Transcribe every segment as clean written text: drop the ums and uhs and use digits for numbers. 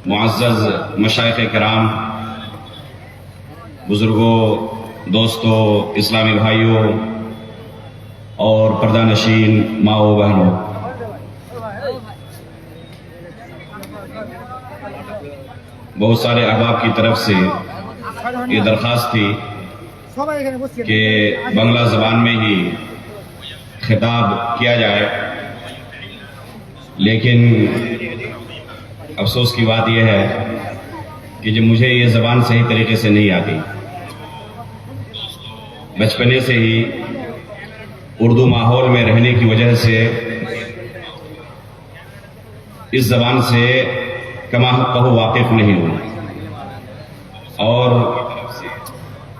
معزز مشائخ کرام، بزرگوں، دوستوں، اسلامی بھائیوں اور پردہ نشین ماؤں بہنوں، بہت سارے احباب کی طرف سے یہ درخواست تھی کہ بنگلہ زبان میں ہی خطاب کیا جائے، لیکن افسوس کی بات یہ ہے کہ جو مجھے یہ زبان صحیح طریقے سے نہیں آتی، بچپنے سے ہی اردو ماحول میں رہنے کی وجہ سے اس زبان سے کما حق واقف نہیں ہوں، اور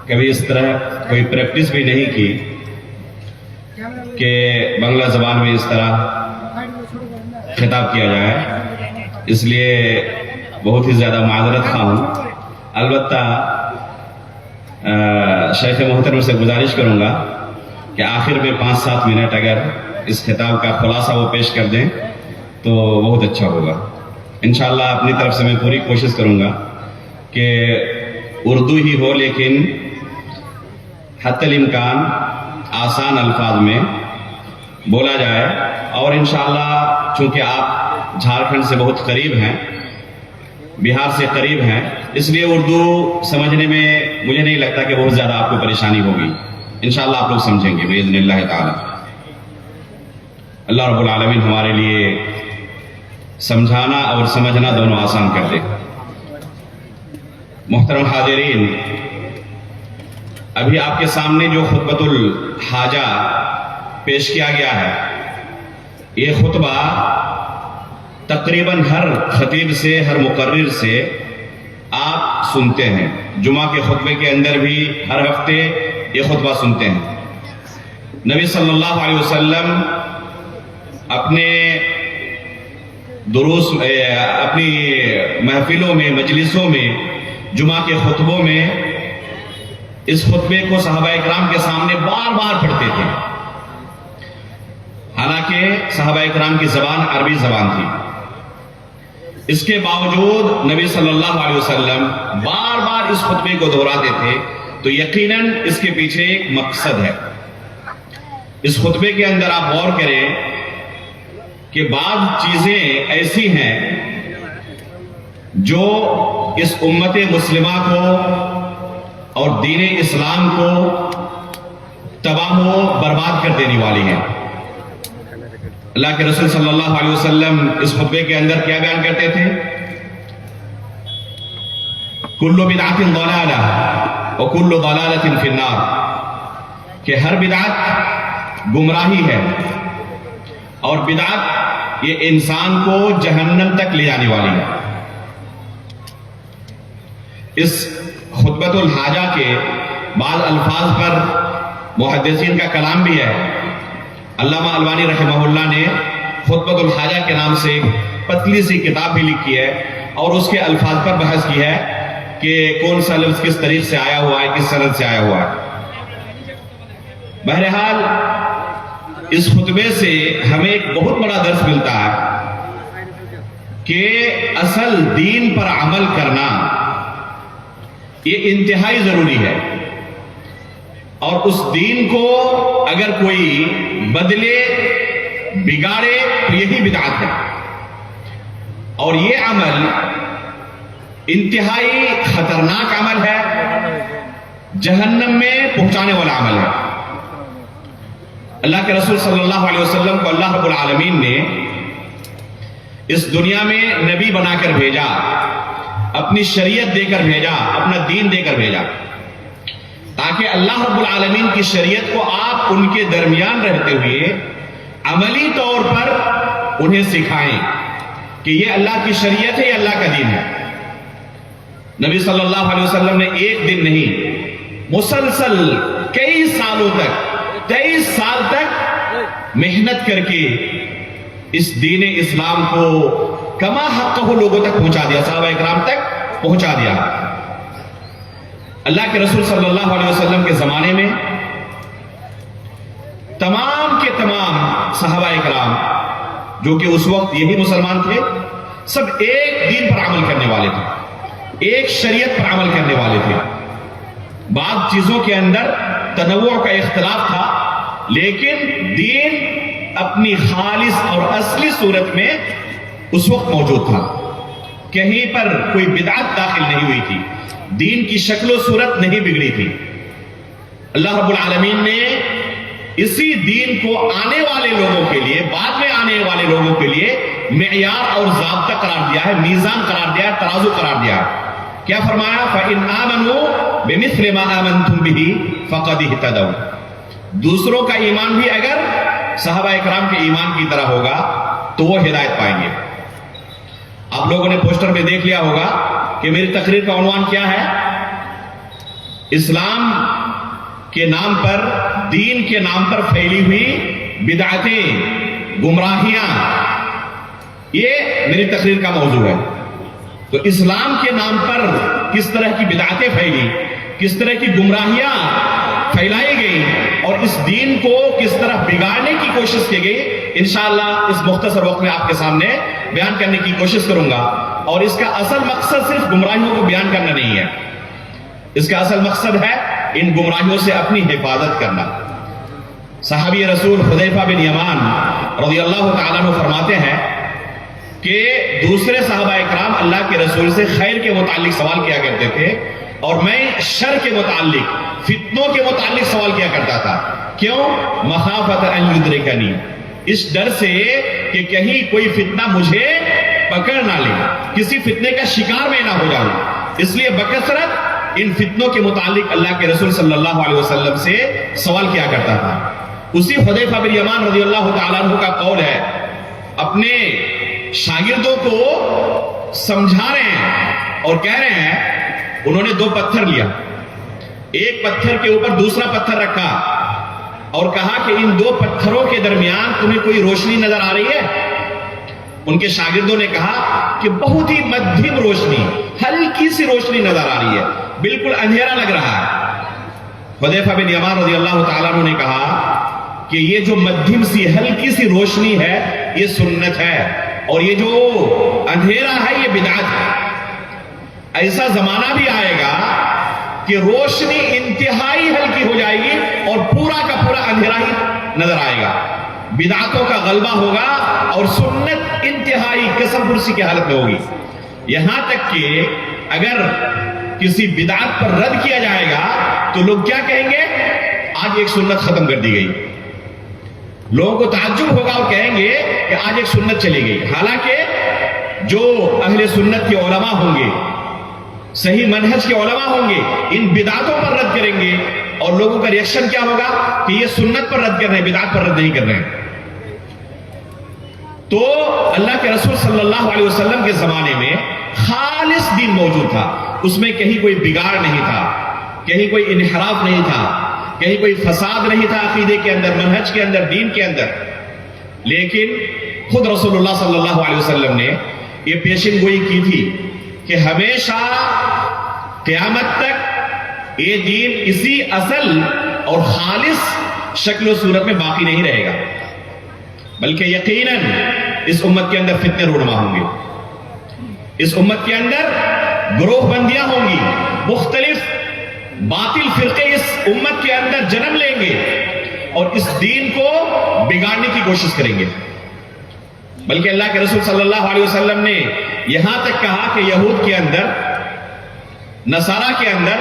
کبھی اس طرح کوئی پریکٹس بھی نہیں کی کہ بنگلہ زبان میں اس طرح خطاب کیا جائے، اس لیے بہت ہی زیادہ معذرت خواہ ہوں۔ البتہ شیخ محترم سے گزارش کروں گا کہ آخر میں 5-7 منٹ اگر اس خطاب کا خلاصہ وہ پیش کر دیں تو بہت اچھا ہوگا۔ انشاءاللہ اپنی طرف سے میں پوری کوشش کروں گا کہ اردو ہی ہو، لیکن حتی الامکان آسان الفاظ میں بولا جائے، اور انشاءاللہ چونکہ آپ جھارکھنڈ سے بہت قریب ہیں، بہار سے قریب ہیں، اس لیے اردو سمجھنے میں مجھے نہیں لگتا کہ بہت زیادہ آپ کو پریشانی ہوگی۔ انشاءاللہ آپ لوگ سمجھیں گے باذن اللہ تعالی۔ اللہ رب العالمین ہمارے لیے سمجھانا اور سمجھنا دونوں آسان کر دے۔ محترم حاضرین، ابھی آپ کے سامنے جو خطبۃ الحاجہ پیش کیا گیا ہے، یہ خطبہ تقریباً ہر خطیب سے، ہر مقرر سے آپ سنتے ہیں۔ جمعہ کے خطبے کے اندر بھی ہر ہفتے یہ خطبہ سنتے ہیں۔ نبی صلی اللہ علیہ وسلم اپنے دروس، اپنی محفلوں میں، مجلسوں میں، جمعہ کے خطبوں میں اس خطبے کو صحابہ اکرام کے سامنے بار بار پڑھتے تھے، حالانکہ صحابہ اکرام کی زبان عربی زبان تھی۔ اس کے باوجود نبی صلی اللہ علیہ وسلم بار بار اس خطبے کو دہراتے تھے، تو یقیناً اس کے پیچھے ایک مقصد ہے۔ اس خطبے کے اندر آپ غور کریں کہ بعض چیزیں ایسی ہیں جو اس امت مسلمہ کو اور دین اسلام کو تباہ و برباد کر دینے والی ہیں۔ اللہ کے رسول صلی اللہ علیہ وسلم اس خطبے کے اندر کیا بیان کرتے تھے؟ کل بدعت ضلالہ وکل ضلالۃ فی النار، کہ ہر بدعت گمراہی ہے، اور بدعت یہ انسان کو جہنم تک لے جانے والی ہے۔ اس خطبۃ الحاجہ کے بعض الفاظ پر محدثین کا کلام بھی ہے۔ علامہ البانی رحمہ اللہ نے خطبۃ الحاجہ کے نام سے ایک پتلی سی کتاب بھی لکھی ہے، اور اس کے الفاظ پر بحث کی ہے کہ کون سا لفظ کس طریق سے آیا ہوا ہے، کس سند سے آیا ہوا ہے۔ بہرحال اس خطبے سے ہمیں ایک بہت بڑا درس ملتا ہے کہ اصل دین پر عمل کرنا یہ انتہائی ضروری ہے، اور اس دین کو اگر کوئی بدلے، بگاڑے تو یہی بدعت ہے، اور یہ عمل انتہائی خطرناک عمل ہے، جہنم میں پہنچانے والا عمل ہے۔ اللہ کے رسول صلی اللہ علیہ وسلم کو اللہ رب العالمین نے اس دنیا میں نبی بنا کر بھیجا، اپنی شریعت دے کر بھیجا، اپنا دین دے کر بھیجا، تاکہ اللہ رب العالمین کی شریعت کو آپ ان کے درمیان رہتے ہوئے عملی طور پر انہیں سکھائیں کہ یہ اللہ کی شریعت ہے، یہ اللہ کا دین ہے۔ نبی صلی اللہ علیہ وسلم نے ایک دن نہیں، مسلسل کئی سالوں تک، 23 سال تک محنت کر کے اس دین اسلام کو کما حق لوگوں تک پہنچا دیا، صحابہ اکرام تک پہنچا دیا۔ اللہ کے رسول صلی اللہ علیہ وسلم کے زمانے میں تمام کے تمام صحابہ اکرام جو کہ اس وقت یہی مسلمان تھے، سب ایک دین پر عمل کرنے والے تھے، ایک شریعت پر عمل کرنے والے تھے. بعض چیزوں کے اندر تنوع کا اختلاف تھا، لیکن دین اپنی خالص اور اصلی صورت میں اس وقت موجود تھا. کہیں پر کوئی بدعت داخل نہیں ہوئی تھی، دین کی شکل و صورت نہیں بگڑی تھی. اللہ رب العالمین نے اسی دین کو آنے والے لوگوں کے لیے، بعد میں آنے والے لوگوں کے لیے معیار اور ضابطہ قرار دیا ہے، میزان قرار دیا ہے، ترازو قرار دیا ہے. کیا فرمایا؟ فَإِنْ آمَنُوا بِمِثْلِ مَا آمَنْتُمْ بِهِ فَقَدْ اهْتَدَوْا. دوسروں کا ایمان بھی اگر صحابہ اکرام کے ایمان کی طرح ہوگا تو وہ ہدایت پائیں گے. آپ لوگوں نے پوسٹر پہ دیکھ لیا ہوگا کہ میری تقریر کا عنوان کیا ہے؟ اسلام کے نام پر، دین کے نام پر پھیلی ہوئی بدعتیں، گمراہیاں، یہ میری تقریر کا موضوع ہے. تو اسلام کے نام پر کس طرح کی بدعتیں پھیلی، کس طرح کی گمراہیاں پھیلائی گئی اور اس دین کو کس طرح بگاڑنے کی کوشش کی گئی، انشاءاللہ اس مختصر وقت میں آپ کے سامنے بیان کرنے کی کوشش کروں گا. اور اس کا اصل مقصد صرف گمراہیوں کو بیان کرنا نہیں ہے، اس کا اصل مقصد ہے ان گمراہیوں سے اپنی حفاظت کرنا. صحابی رسول حذیفہ بن یمان رضی اللہ تعالیٰ عنہ فرماتے ہیں کہ دوسرے صحابہ اکرام اللہ کے رسول سے خیر کے متعلق سوال کیا کرتے تھے اور میں شر کے متعلق، فتنوں کے متعلق سوال کیا کرتا تھا. کیوں؟ مخافت ان یدرکنی، اس ڈر سے کہ کہیں کوئی فتنہ مجھے پکڑ نہ لے، کسی فتنے کا شکار میں نہ ہو جاؤں. اس لیے بکثرت ان فتنوں کے متعلق اللہ کے رسول صلی اللہ علیہ وسلم سے سوال کیا کرتا تھا. اسی حذیفہ بن یمان رضی اللہ تعالیٰ عنہ کا قول ہے، اپنے شاگردوں کو سمجھا رہے ہیں اور کہہ رہے ہیں، انہوں نے 2 پتھر لیا، ایک پتھر کے اوپر دوسرا پتھر رکھا اور کہا کہ ان 2 پتھروں کے درمیان تمہیں کوئی روشنی نظر آ رہی ہے؟ ان کے شاگردوں نے کہا کہ بہت ہی مدھم روشنی، ہلکی سی روشنی نظر آ رہی ہے، بالکل اندھیرا لگ رہا ہے. حذیفہ بن یمان رضی اللہ تعالیٰ عنہ نے کہا کہ یہ جو مدھم سی ہلکی سی روشنی ہے یہ سنت ہے، اور یہ جو اندھیرا ہے یہ بدعت ہے. ایسا زمانہ بھی آئے گا کہ روشنی انتہائی ہلکی ہو جائے گی اور پورا کا پورا اندھیرا ہی نظر آئے گا. بدعتوں کا غلبہ ہوگا اور سنت انتہائی قسم پرسی کی حالت میں ہوگی. یہاں تک کہ اگر کسی بدعت پر رد کیا جائے گا تو لوگ کیا کہیں گے؟ آج ایک سنت ختم کر دی گئی. لوگوں کو تعجب ہوگا اور کہیں گے کہ آج ایک سنت چلی گئی. حالانکہ جو اہل سنت کے علماء ہوں گے، صحیح منہج کے علماء ہوں گے، ان بدعتوں پر رد کریں گے اور لوگوں کا ریئیکشن کیا ہوگا کہ یہ سنت پر رد کر رہے ہیں، بدعت پر رد نہیں کر رہے ہیں. تو اللہ کے رسول صلی اللہ علیہ وسلم کے زمانے میں خالص دین موجود تھا، اس میں کہیں کوئی بگاڑ نہیں تھا، کہیں کوئی انحراف نہیں تھا، کہیں کوئی فساد نہیں تھا عقیدے کے اندر، منہج کے اندر، دین کے اندر. لیکن خود رسول اللہ صلی اللہ علیہ وسلم نے یہ پیشن گوئی کی تھی کہ ہمیشہ قیامت تک یہ دین اسی اصل اور خالص شکل و صورت میں باقی نہیں رہے گا، بلکہ یقیناً اس امت کے اندر فتنے رونما ہوں گے، اس امت کے اندر گروہ بندیاں ہوں گی، مختلف باطل فرقے اس امت کے اندر جنم لیں گے اور اس دین کو بگاڑنے کی کوشش کریں گے. بلکہ اللہ کے رسول صلی اللہ علیہ وسلم نے یہاں تک کہا کہ یہود کے اندر، نصارہ کے اندر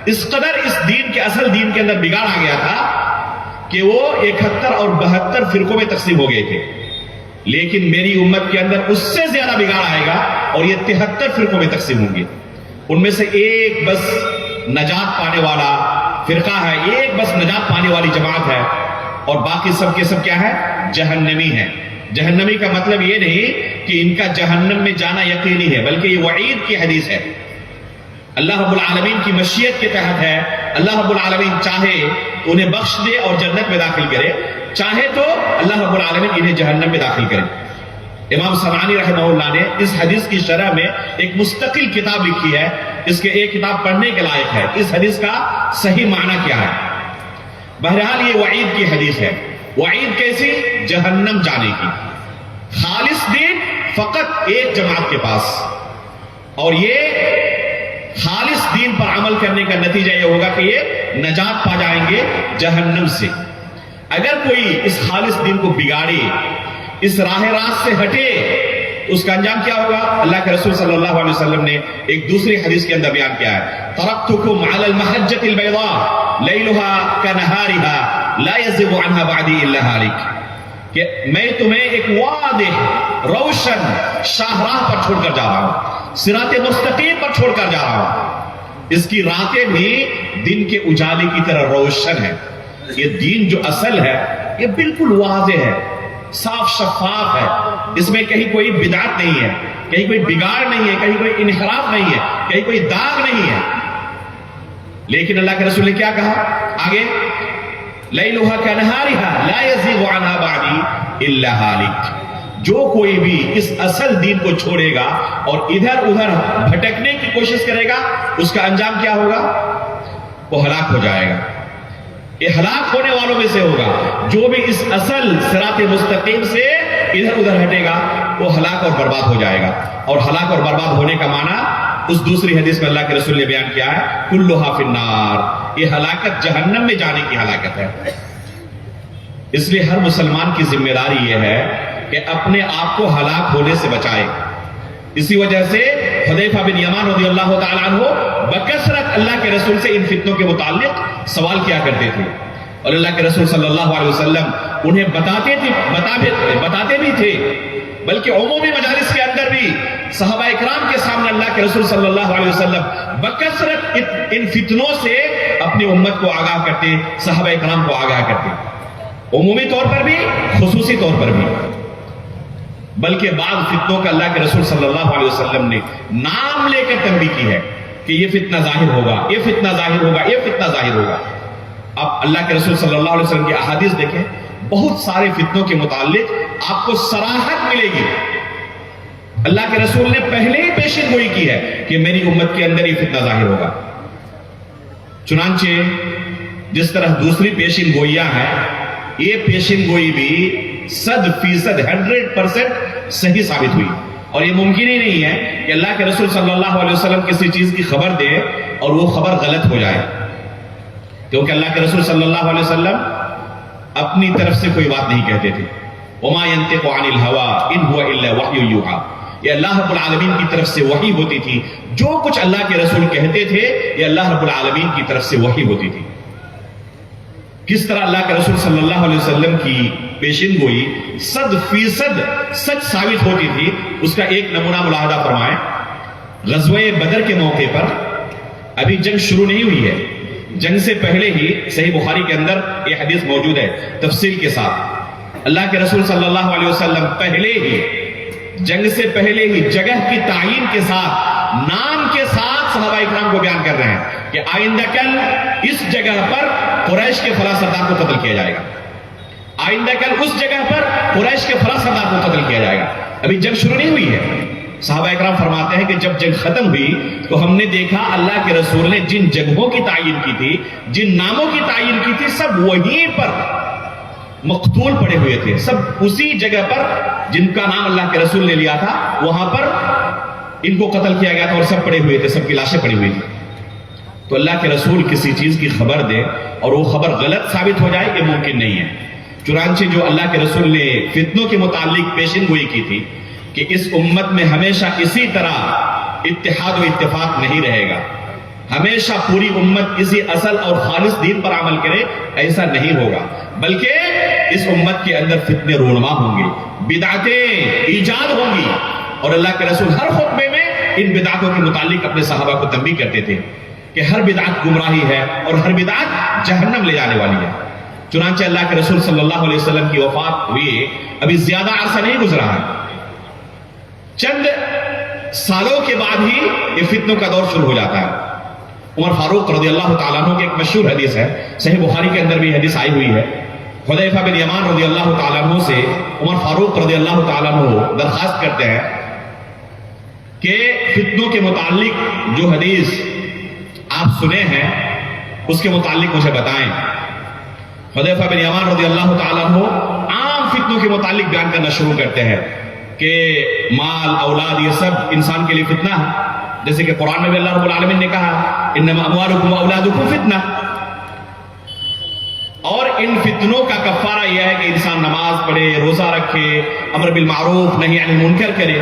اس قدر اس دین کے اصل دین کے اندر بگاڑ آ گیا تھا کہ وہ 71 اور 72 فرقوں میں تقسیم ہو گئے تھے. لیکن میری امت کے اندر اس سے زیادہ بگاڑ آئے گا اور یہ 73 فرقوں میں تقسیم ہوں گے. ان میں سے ایک بس نجات پانے والا فرقہ ہے، ایک بس نجات پانے والی جماعت ہے، اور باقی سب کے سب کیا ہے؟ جہنمی ہے. جہنمی کا مطلب یہ نہیں کہ ان کا جہنم میں جانا یقینی ہے، بلکہ یہ وعید کی حدیث ہے. اللہ رب العالمین کی مشیت کے تحت ہے. اللہ رب العالمین چاہے تو انہیں بخش دے اور جنت میں داخل کرے، چاہے تو اللہ رب العالمین انہیں جہنم میں داخل کرے. امام صنعانی رحمہ اللہ نے اس حدیث کی شرح میں ایک مستقل کتاب لکھی ہے، اس کے ایک کتاب پڑھنے کے لائق ہے. اس حدیث کا صحیح معنی کیا ہے؟ بہرحال یہ وعید کی حدیث ہے. وعید کیسی؟ جہنم جانے کی. خالص دین فقط ایک جماعت کے پاس، اور یہ خالص دین پر عمل کرنے کا نتیجہ یہ ہوگا کہ یہ نجات پا جائیں گے جہنم سے۔ اگر کوئی اس خالص دین کو بگاڑے، اس راہ راست سے ہٹے، اس کا انجام کیا ہوگا؟ اللہ کے رسول صلی اللہ علیہ وسلم نے ایک دوسری حدیث کے اندر بیان کیا ہے، ترکتکم علی المحجۃ البیضاء لیلها کنہارها لا یزیغ عنہا بعدی الا ہالک، کہ میں تمہیں ایک واضح روشن شاہراہ پر چھوڑ کر جا رہا ہوں، صراط مستقیم پر چھوڑ کر جا رہا ہوں، اس کی راتیں بھی دن کے اجالے کی طرح روشن ہے۔ یہ دین جو اصل ہے یہ بالکل واضح ہے، صاف شفاف ہے، اس میں کہیں کوئی بدعت نہیں ہے، کہیں کوئی بگاڑ نہیں ہے، کہیں کوئی انحراف نہیں ہے، کہیں کوئی داغ نہیں ہے۔ لیکن اللہ کے رسول نے کیا کہا آگے؟ لیلھا کنہارھا لا یزیغ عنھا بعدی الا ہالک، جو کوئی بھی اس اصل دین کو چھوڑے گا اور ادھر ادھر بھٹکنے کی کوشش کرے گا، اس کا انجام کیا ہوگا؟ وہ ہلاک ہو جائے گا۔ یہ ہلاک ہونے والوں میں سے ہوگا، جو بھی اس اصل صراط مستقیم سے ادھر ادھر ہٹے گا وہ ہلاک اور برباد ہو جائے گا۔ اور ہلاک اور برباد ہونے کا معنی اس دوسری حدیث میں اللہ کے رسول نے بیان کیا ہے، کلھا فی النار، یہ ہلاکت جہنم میں جانے کی ہلاکت ہے۔ اس لیے ہر مسلمان کی ذمہ داری یہ ہے کہ اپنے آپ کو ہلاک ہونے سے بچائے۔ اسی وجہ سے حذیفہ بن یمان رضی اللہ تعالیٰ عنہ بکثرت اللہ کے رسول سے ان فتنوں کے متعلق سوال کیا کرتے تھے، اور اللہ کے رسول صلی اللہ علیہ وسلم انہیں بتاتے بھی تھے، بلکہ عمومی مجالس کے اندر بھی صحابہ اکرام کے سامنے اللہ کے رسول صلی اللہ علیہ وسلم بکثرت ان فتنوں سے اپنی امت کو آگاہ کرتے، صحابہ اکرام کو آگاہ کرتے، عمومی طور پر بھی خصوصی طور پر بھی۔ بلکہ بعض فتنوں کا اللہ کے رسول صلی اللہ علیہ وسلم نے نام لے کر تنبیہ کی ہے کہ یہ فتنہ ظاہر ہوگا، یہ فتنہ ظاہر ہوگا، یہ فتنہ ظاہر ہوگا۔ اب اللہ کے رسول صلی اللہ علیہ وسلم کی احادیث دیکھیں، بہت سارے فتنوں کے متعلق آپ کو صراحت ملے گی۔ اللہ کے رسول نے پہلے ہی پیشین گوئی کی ہے کہ میری امت کے اندر یہ فتنہ ظاہر ہوگا۔ چنانچہ جس طرح دوسری پیشین گوئیاں ہیں، یہ پیشین گوئی بھی 100% صحیح ثابت ہوئی، اور یہ ممکن ہی نہیں ہے کہ اللہ کے رسول صلی اللہ علیہ وسلم کسی چیز کی خبر دے اور وہ خبر غلط ہو جائے، کیونکہ اللہ کے رسول صلی اللہ علیہ وسلم اپنی طرف سے کوئی بات نہیں کہتے تھے۔ وما ينطق عن الهوى ان هو الا وحی یوحى، یہ اللہ رب العالمین کی طرف سے وحی ہوتی تھی، جو کچھ اللہ کے رسول کہتے تھے یہ اللہ رب العالمین کی طرف سے وحی ہوتی تھی۔ کس طرح اللہ کے رسول صلی اللہ علیہ وسلم کی پیشین گوئی 100% سچ ثابت ہوتی تھی، اس کا ایک نمونہ ملاحظہ فرمائیں۔ غزوہ بدر کے موقع پر ابھی جنگ شروع نہیں ہوئی ہے، جنگ سے پہلے ہی صحیح بخاری کے اندر یہ حدیث موجود ہے تفصیل کے ساتھ، اللہ کے رسول صلی اللہ علیہ وسلم پہلے ہی جنگ سے پہلے ہی جگہ کی تعیین کے ساتھ، نام کے ساتھ صحابہ اکرام کو بیان کر رہے ہیں کہ آئندہ کل اس جگہ پر قریش کے فلاں سردار کو قتل کیا جائے گا، آئندہ کل اس جگہ پر قریش کے فلاں سردار کو قتل کیا جائے گا۔ ابھی جنگ شروع نہیں ہوئی ہے۔ صحابہ اکرام فرماتے ہیں کہ جب جنگ ختم ہوئی تو ہم نے دیکھا اللہ کے رسول نے جن جگہوں کی تعیین کی تھی، جن ناموں کی تعیین کی تھی، سب وہیں پر مقتول پڑے ہوئے تھے، سب اسی جگہ پر جن کا نام اللہ کے رسول نے لیا تھا وہاں پر ان کو قتل کیا گیا تھا، اور سب پڑے ہوئے تھے، سب کی لاشیں پڑی ہوئی تھی۔ تو اللہ کے رسول کسی چیز کی خبر دے اور وہ خبر غلط ثابت ہو جائے، یہ ممکن نہیں ہے۔ چنانچہ جو اللہ کے رسول نے فتنوں کے متعلق پیشین گوئی کی تھی کہ اس امت میں ہمیشہ اسی طرح اتحاد و اتفاق نہیں رہے گا، ہمیشہ پوری امت اسی اصل اور خالص دین پر عمل کرے، ایسا نہیں ہوگا، بلکہ اس امت کے اندر فتنے رونما ہوں گے، بدعتیں ایجاد ہوں گی، اور اللہ کے رسول ہر خطبے میں ان بدعتوں کے متعلق اپنے صحابہ کو تنبیہ کرتے تھے کہ ہر بدعت گمراہی ہے اور ہر بدعت جہنم لے جانے والی ہے۔ چنانچہ اللہ کے رسول صلی اللہ علیہ وسلم کی وفات ہوئی ابھی زیادہ عرصہ نہیں گزرا ہے، چند سالوں کے بعد ہی یہ فتنوں کا دور شروع ہو جاتا ہے۔ عمر فاروق رضی اللہ تعالیٰ عنہ کی ایک مشہور حدیث ہے، صحیح بخاری کے اندر بھی حدیث آئی ہوئی ہے۔ حذیفہ بن یمان رضی اللہ تعالیٰ عنہ سے عمر فاروق رضی اللہ تعالیٰ عنہ درخواست کرتے ہیں کہ فتنوں کے متعلق جو حدیث آپ سنے ہیں اس کے متعلق مجھے بتائیں۔ حذیفہ بن یمان رضی اللہ تعالیٰ عنہ عام فتنوں کے متعلق بیان کرنا شروع کرتے ہیں۔ کہ مال اولاد یہ سب انسان کے لیے فتنہ ہے، جیسے کہ قرآن میں بھی اللہ رب العالمین نے کہا انما اموالکم واولادکم فتنہ، اور ان فتنوں کا کفارہ یہ ہے کہ انسان نماز پڑھے، روزہ رکھے، امر بالمعروف نہی عن المنکر کرے۔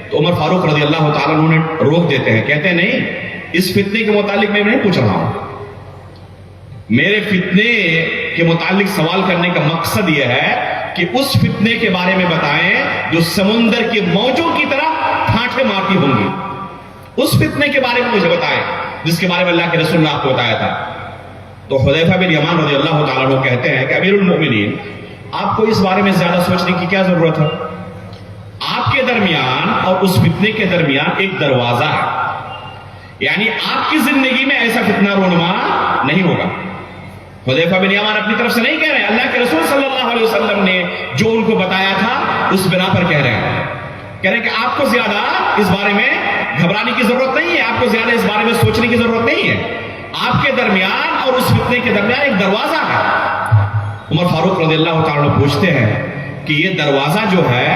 تو عمر فاروق رضی اللہ تعالیٰ عنہ نے روک دیتے ہیں، کہتے ہیں نہیں، اس فتنے کے متعلق میں نہیں پوچھ رہا ہوں، میرے فتنے کے متعلق سوال کرنے کا مقصد یہ ہے کہ اس فتنے کے بارے میں بتائیں جو سمندر کے موجوں کی طرح پھانٹے مارتی ہوں گی، اس فتنے کے بارے میں مجھے بتائیں جس کے بارے میں اللہ کے رسول نے آپ کو بتایا تھا۔ تو حذیفہ بن یمان رضی اللہ تعالیٰ عنہ کہتے ہیں کہ امیر المؤمنین، آپ کو اس بارے میں زیادہ سوچنے کی کیا ضرورت ہے؟ آپ کے درمیان اور اس فتنے کے درمیان ایک دروازہ ہے، یعنی آپ کی زندگی میں ایسا فتنہ رونما نہیں ہوگا۔ حذیفہ بن یمان اپنی طرف سے نہیں کہہ رہے ہیں، اللہ کے رسول صلی اللہ علیہ وسلم نے جو ان کو بتایا تھا اس بنا پر کہہ رہے ہیں کہ آپ کو زیادہ اس بارے میں گھبرانے کی ضرورت نہیں ہے، آپ کو زیادہ اس بارے میں سوچنے کی ضرورت نہیں ہے، آپ کے درمیان اور اس فتنے کے درمیان ایک دروازہ ہے۔ عمر فاروق رضی اللہ تعالیٰ عنہ پوچھتے ہیں کہ یہ دروازہ جو ہے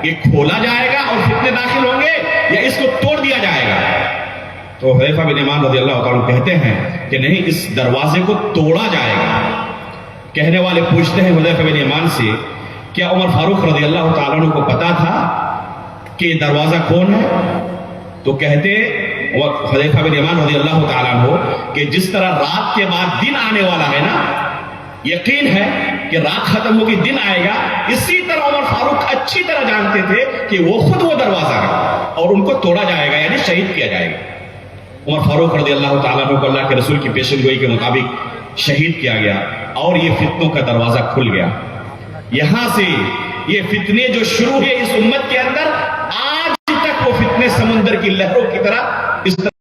یہ کھولا جائے گا اور فتنے داخل ہوں گے یا اس کو توڑ دیا جائے گا؟ تو حذیفہ بن یمان رضی اللہ تعالیٰ عنہ کہتے ہیں کہ نہیں، اس دروازے کو توڑا جائے گا۔ کہنے والے پوچھتے ہیں حذیفہ بن یمان سے، کیا عمر فاروق رضی اللہ تعالیٰ عنہ کو پتا تھا کہ یہ دروازہ کون ہے؟ تو کہتے حذیفہ بن یمان رضی اللہ تعالیٰ عنہ کہ جس طرح رات کے بعد دن آنے والا ہے نا، یقین ہے کہ رات ختم ہوگی دن آئے گا، اسی طرح عمر فاروق اچھی طرح جانتے تھے کہ وہ خود وہ دروازہ ہے اور ان کو توڑا جائے گا، یعنی شہید کیا جائے گا۔ عمر فاروق رضی اللہ تعالیٰ عنہ کو اللہ کے رسول کی پیشن گوئی کے مطابق شہید کیا گیا اور یہ فتنوں کا دروازہ کھل گیا۔ یہاں سے یہ فتنے جو شروع ہوئے اس امت کے اندر، آج تک وہ فتنے سمندر کی لہروں کی طرح اس طرح،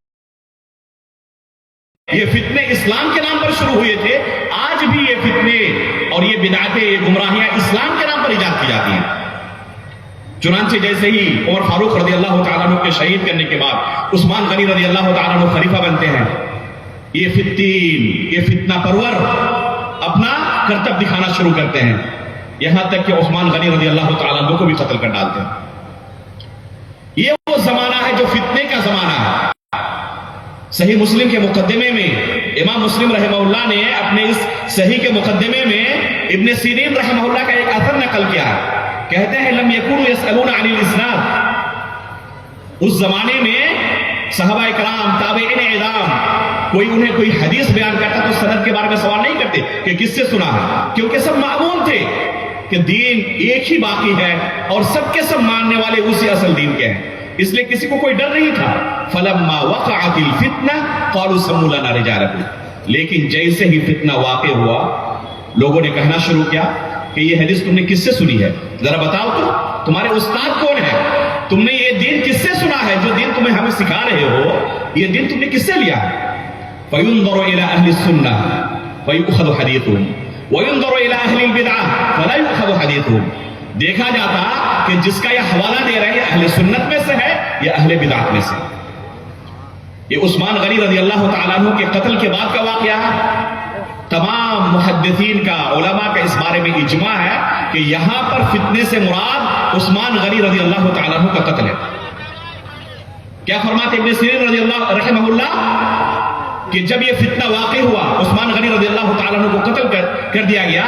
یہ فتنے اسلام کے نام پر شروع ہوئے تھے، آج بھی یہ فتنے اور یہ بدعتیں، یہ گمراہیاں اسلام کے نام پر ایجاد کی جاتی ہیں۔ چنانچہ جیسے ہی عمر فاروق رضی اللہ تعالیٰ عنہ کے شہید کرنے کے بعد عثمان غنی رضی اللہ تعالیٰ عنہ خلیفہ بنتے ہیں، یہ فتنہ پرور اپنا کرتب دکھانا شروع کرتے ہیں، یہاں تک کہ عثمان غنی رضی اللہ تعالیٰ عنہ کو بھی قتل کر ڈالتے ہیں۔ یہ وہ زمانہ ہے جو فتنے کا زمانہ ہے۔ صحیح مسلم کے مقدمے میں امام مسلم رحمہ اللہ نے اپنے اس صحیح کے مقدمے میں ابن سیرین رحمہ اللہ کا ایک اثر نقل کیا ہے، کہتے ہیں لم یکونوا یسألون عن الاسناد، اس زمانے میں صحابہ اکرام، تابعین اعظام، کوئی انہیں کوئی حدیث بیان کرتا تو سند کے بارے میں سوال نہیں کرتے کہ کس سے سنا ہے، کیونکہ سب معلوم تھے کہ دین ایک ہی باقی ہے اور سب کے سب ماننے والے اسی اصل دین کے ہیں، اس لیے کسی کو کوئی ڈر نہیں تھا۔ فلما وقعت الفتنہ قالوا سموا لنا رجالکم، لیکن جیسے ہی فتنہ واقع ہوا لوگوں نے کہنا شروع کیا کہ یہ حدیث تم نے کس سے سنی ہے، ذرا بتاؤ تو تمہارے استاد کون ہے، تم نے یہ دین کس سے سنا ہے، جو دین تمہیں ہمیں سکھا رہے ہو یہ دین تم نے کس سے لیا ہے؟ فَيُنظَرُ إِلَىٰ أَهْلِ السُّنَّةِ فَيُؤْخَذُ حَدِيثُهُمْ وَيُنظَرُ إِلَىٰ أَهْلِ الْبِدْعَةِ فَلَا يُؤْخَذُ حَدِيثُهُمْ، دیکھا جاتا کہ جس کا یہ حوالہ دے رہے ہیں اہل سنت میں سے ہے یا اہل بدعت میں سے۔ یہ عثمان غنی رضی اللہ تعالیٰ عنہ کے قتل کے بعد کا واقعہ ہے، تمام محدثین کا، علماء کا اس بارے میں اجماع ہے کہ یہاں پر فتنے سے مراد عثمان غنی رضی اللہ تعالیٰ عنہ کا قتل ہے۔ کیا فرماتے ابن سیرین رضی اللہ رحمہ اللہ کہ جب یہ فتنہ واقع ہوا، عثمان غنی رضی اللہ تعالیٰ عنہ کو قتل کر دیا گیا،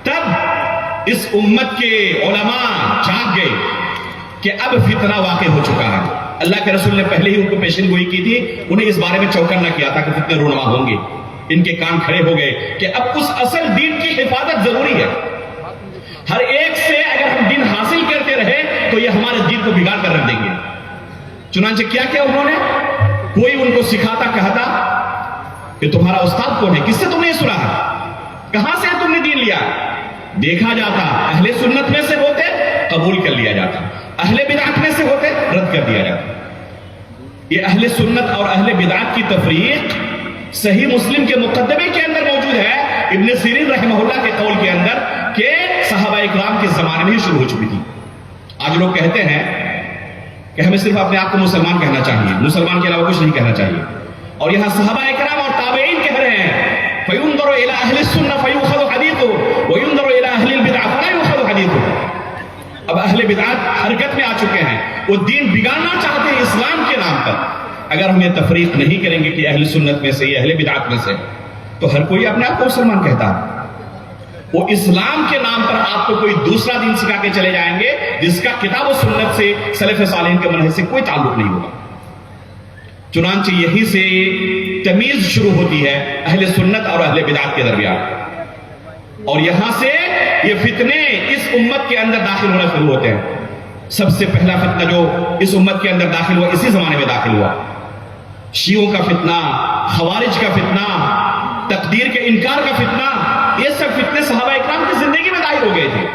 تب اس امت کے علماء جاگ گئے کہ اب فتنہ واقع ہو چکا ہے۔ اللہ کے رسول نے پہلے ہی ان کو پیشن گوئی کی تھی، انہیں اس بارے میں چوکن نہ کیا تھا کہ فتنے رونما ہوں گے، ان کے کان کھڑے ہو گئے کہ اب اس اصل دین کی حفاظت ضروری ہے، ہر ایک سے اگر ہم دین حاصل کرتے رہے تو یہ ہمارے دین کو بگاڑ کر رکھ دیں گے۔ چنانچہ کیا کیا انہوں نے، کوئی ان کو سکھاتا کہتا کہ تمہارا استاد کون ہے، کس سے تم نے یہ سنا ہے، کہاں سے تم نے دین لیا، دیکھا جاتا اہل سنت میں سے ہوتے قبول کر لیا جاتا، اہل بدعت میں سے ہوتے رد کر دیا جاتا۔ یہ اہل سنت اور اہل بدعت کی تفریق صحیح مسلم کے مقدمے کے اندر موجود ہے، ابن سیرین رحمہ اللہ کے قول کے اندر، کہ صحابہ اکرام کے زمانے میں ہی شروع ہو چکی تھی۔ آج لوگ کہتے ہیں کہ ہمیں صرف اپنے آپ کو مسلمان کہنا چاہیے، مسلمان کے علاوہ کچھ نہیں کہنا چاہیے، اور یہاں صحابہ اکرام اور تابعین کہہ رہے ہیں فَيُنظَرُ إِلَىٰ أَهْلِ السُّنَّةِ فَيُؤْخَذُ حَدِيثُهُ وَيُنظَرُ إِلَىٰ أَهْلِ الْبِدْعَةِ فَلَا يُؤْخَذُ حَدِيثُهُ۔ اب اہل بدعت حرکت میں آ چکے ہیں، وہ دین بگاڑنا چاہتے ہیں اسلام کے نام پر۔ اگر ہم یہ تفریق نہیں کریں گے کہ اہل سنت میں سے یا اہل بدعت میں سے، تو ہر کوئی اپنے آپ کو مسلمان کہتا ہے۔ وہ اسلام کے نام پر آپ کو کوئی دوسرا دین سکھا کے چلے جائیں گے جس کا کتاب و سنت سے، سلف صالحین کے منہج سے کوئی تعلق نہیں ہوگا۔ چنانچہ یہی سے تمیز شروع ہوتی ہے اہل سنت اور اہل بدعت کے درمیان، اور یہاں سے یہ فتنے اس امت کے اندر داخل ہونا شروع ہوتے ہیں۔ سب سے پہلا فتنہ جو اس امت کے اندر داخل ہوا، اسی زمانے میں داخل ہوا، شیعوں کا فتنہ، خوارج کا فتنہ، تقدیر کے انکار کا فتنہ۔ یہ سب فتنے صحابہ اکرام کی زندگی میں ظاہر ہو گئے تھے،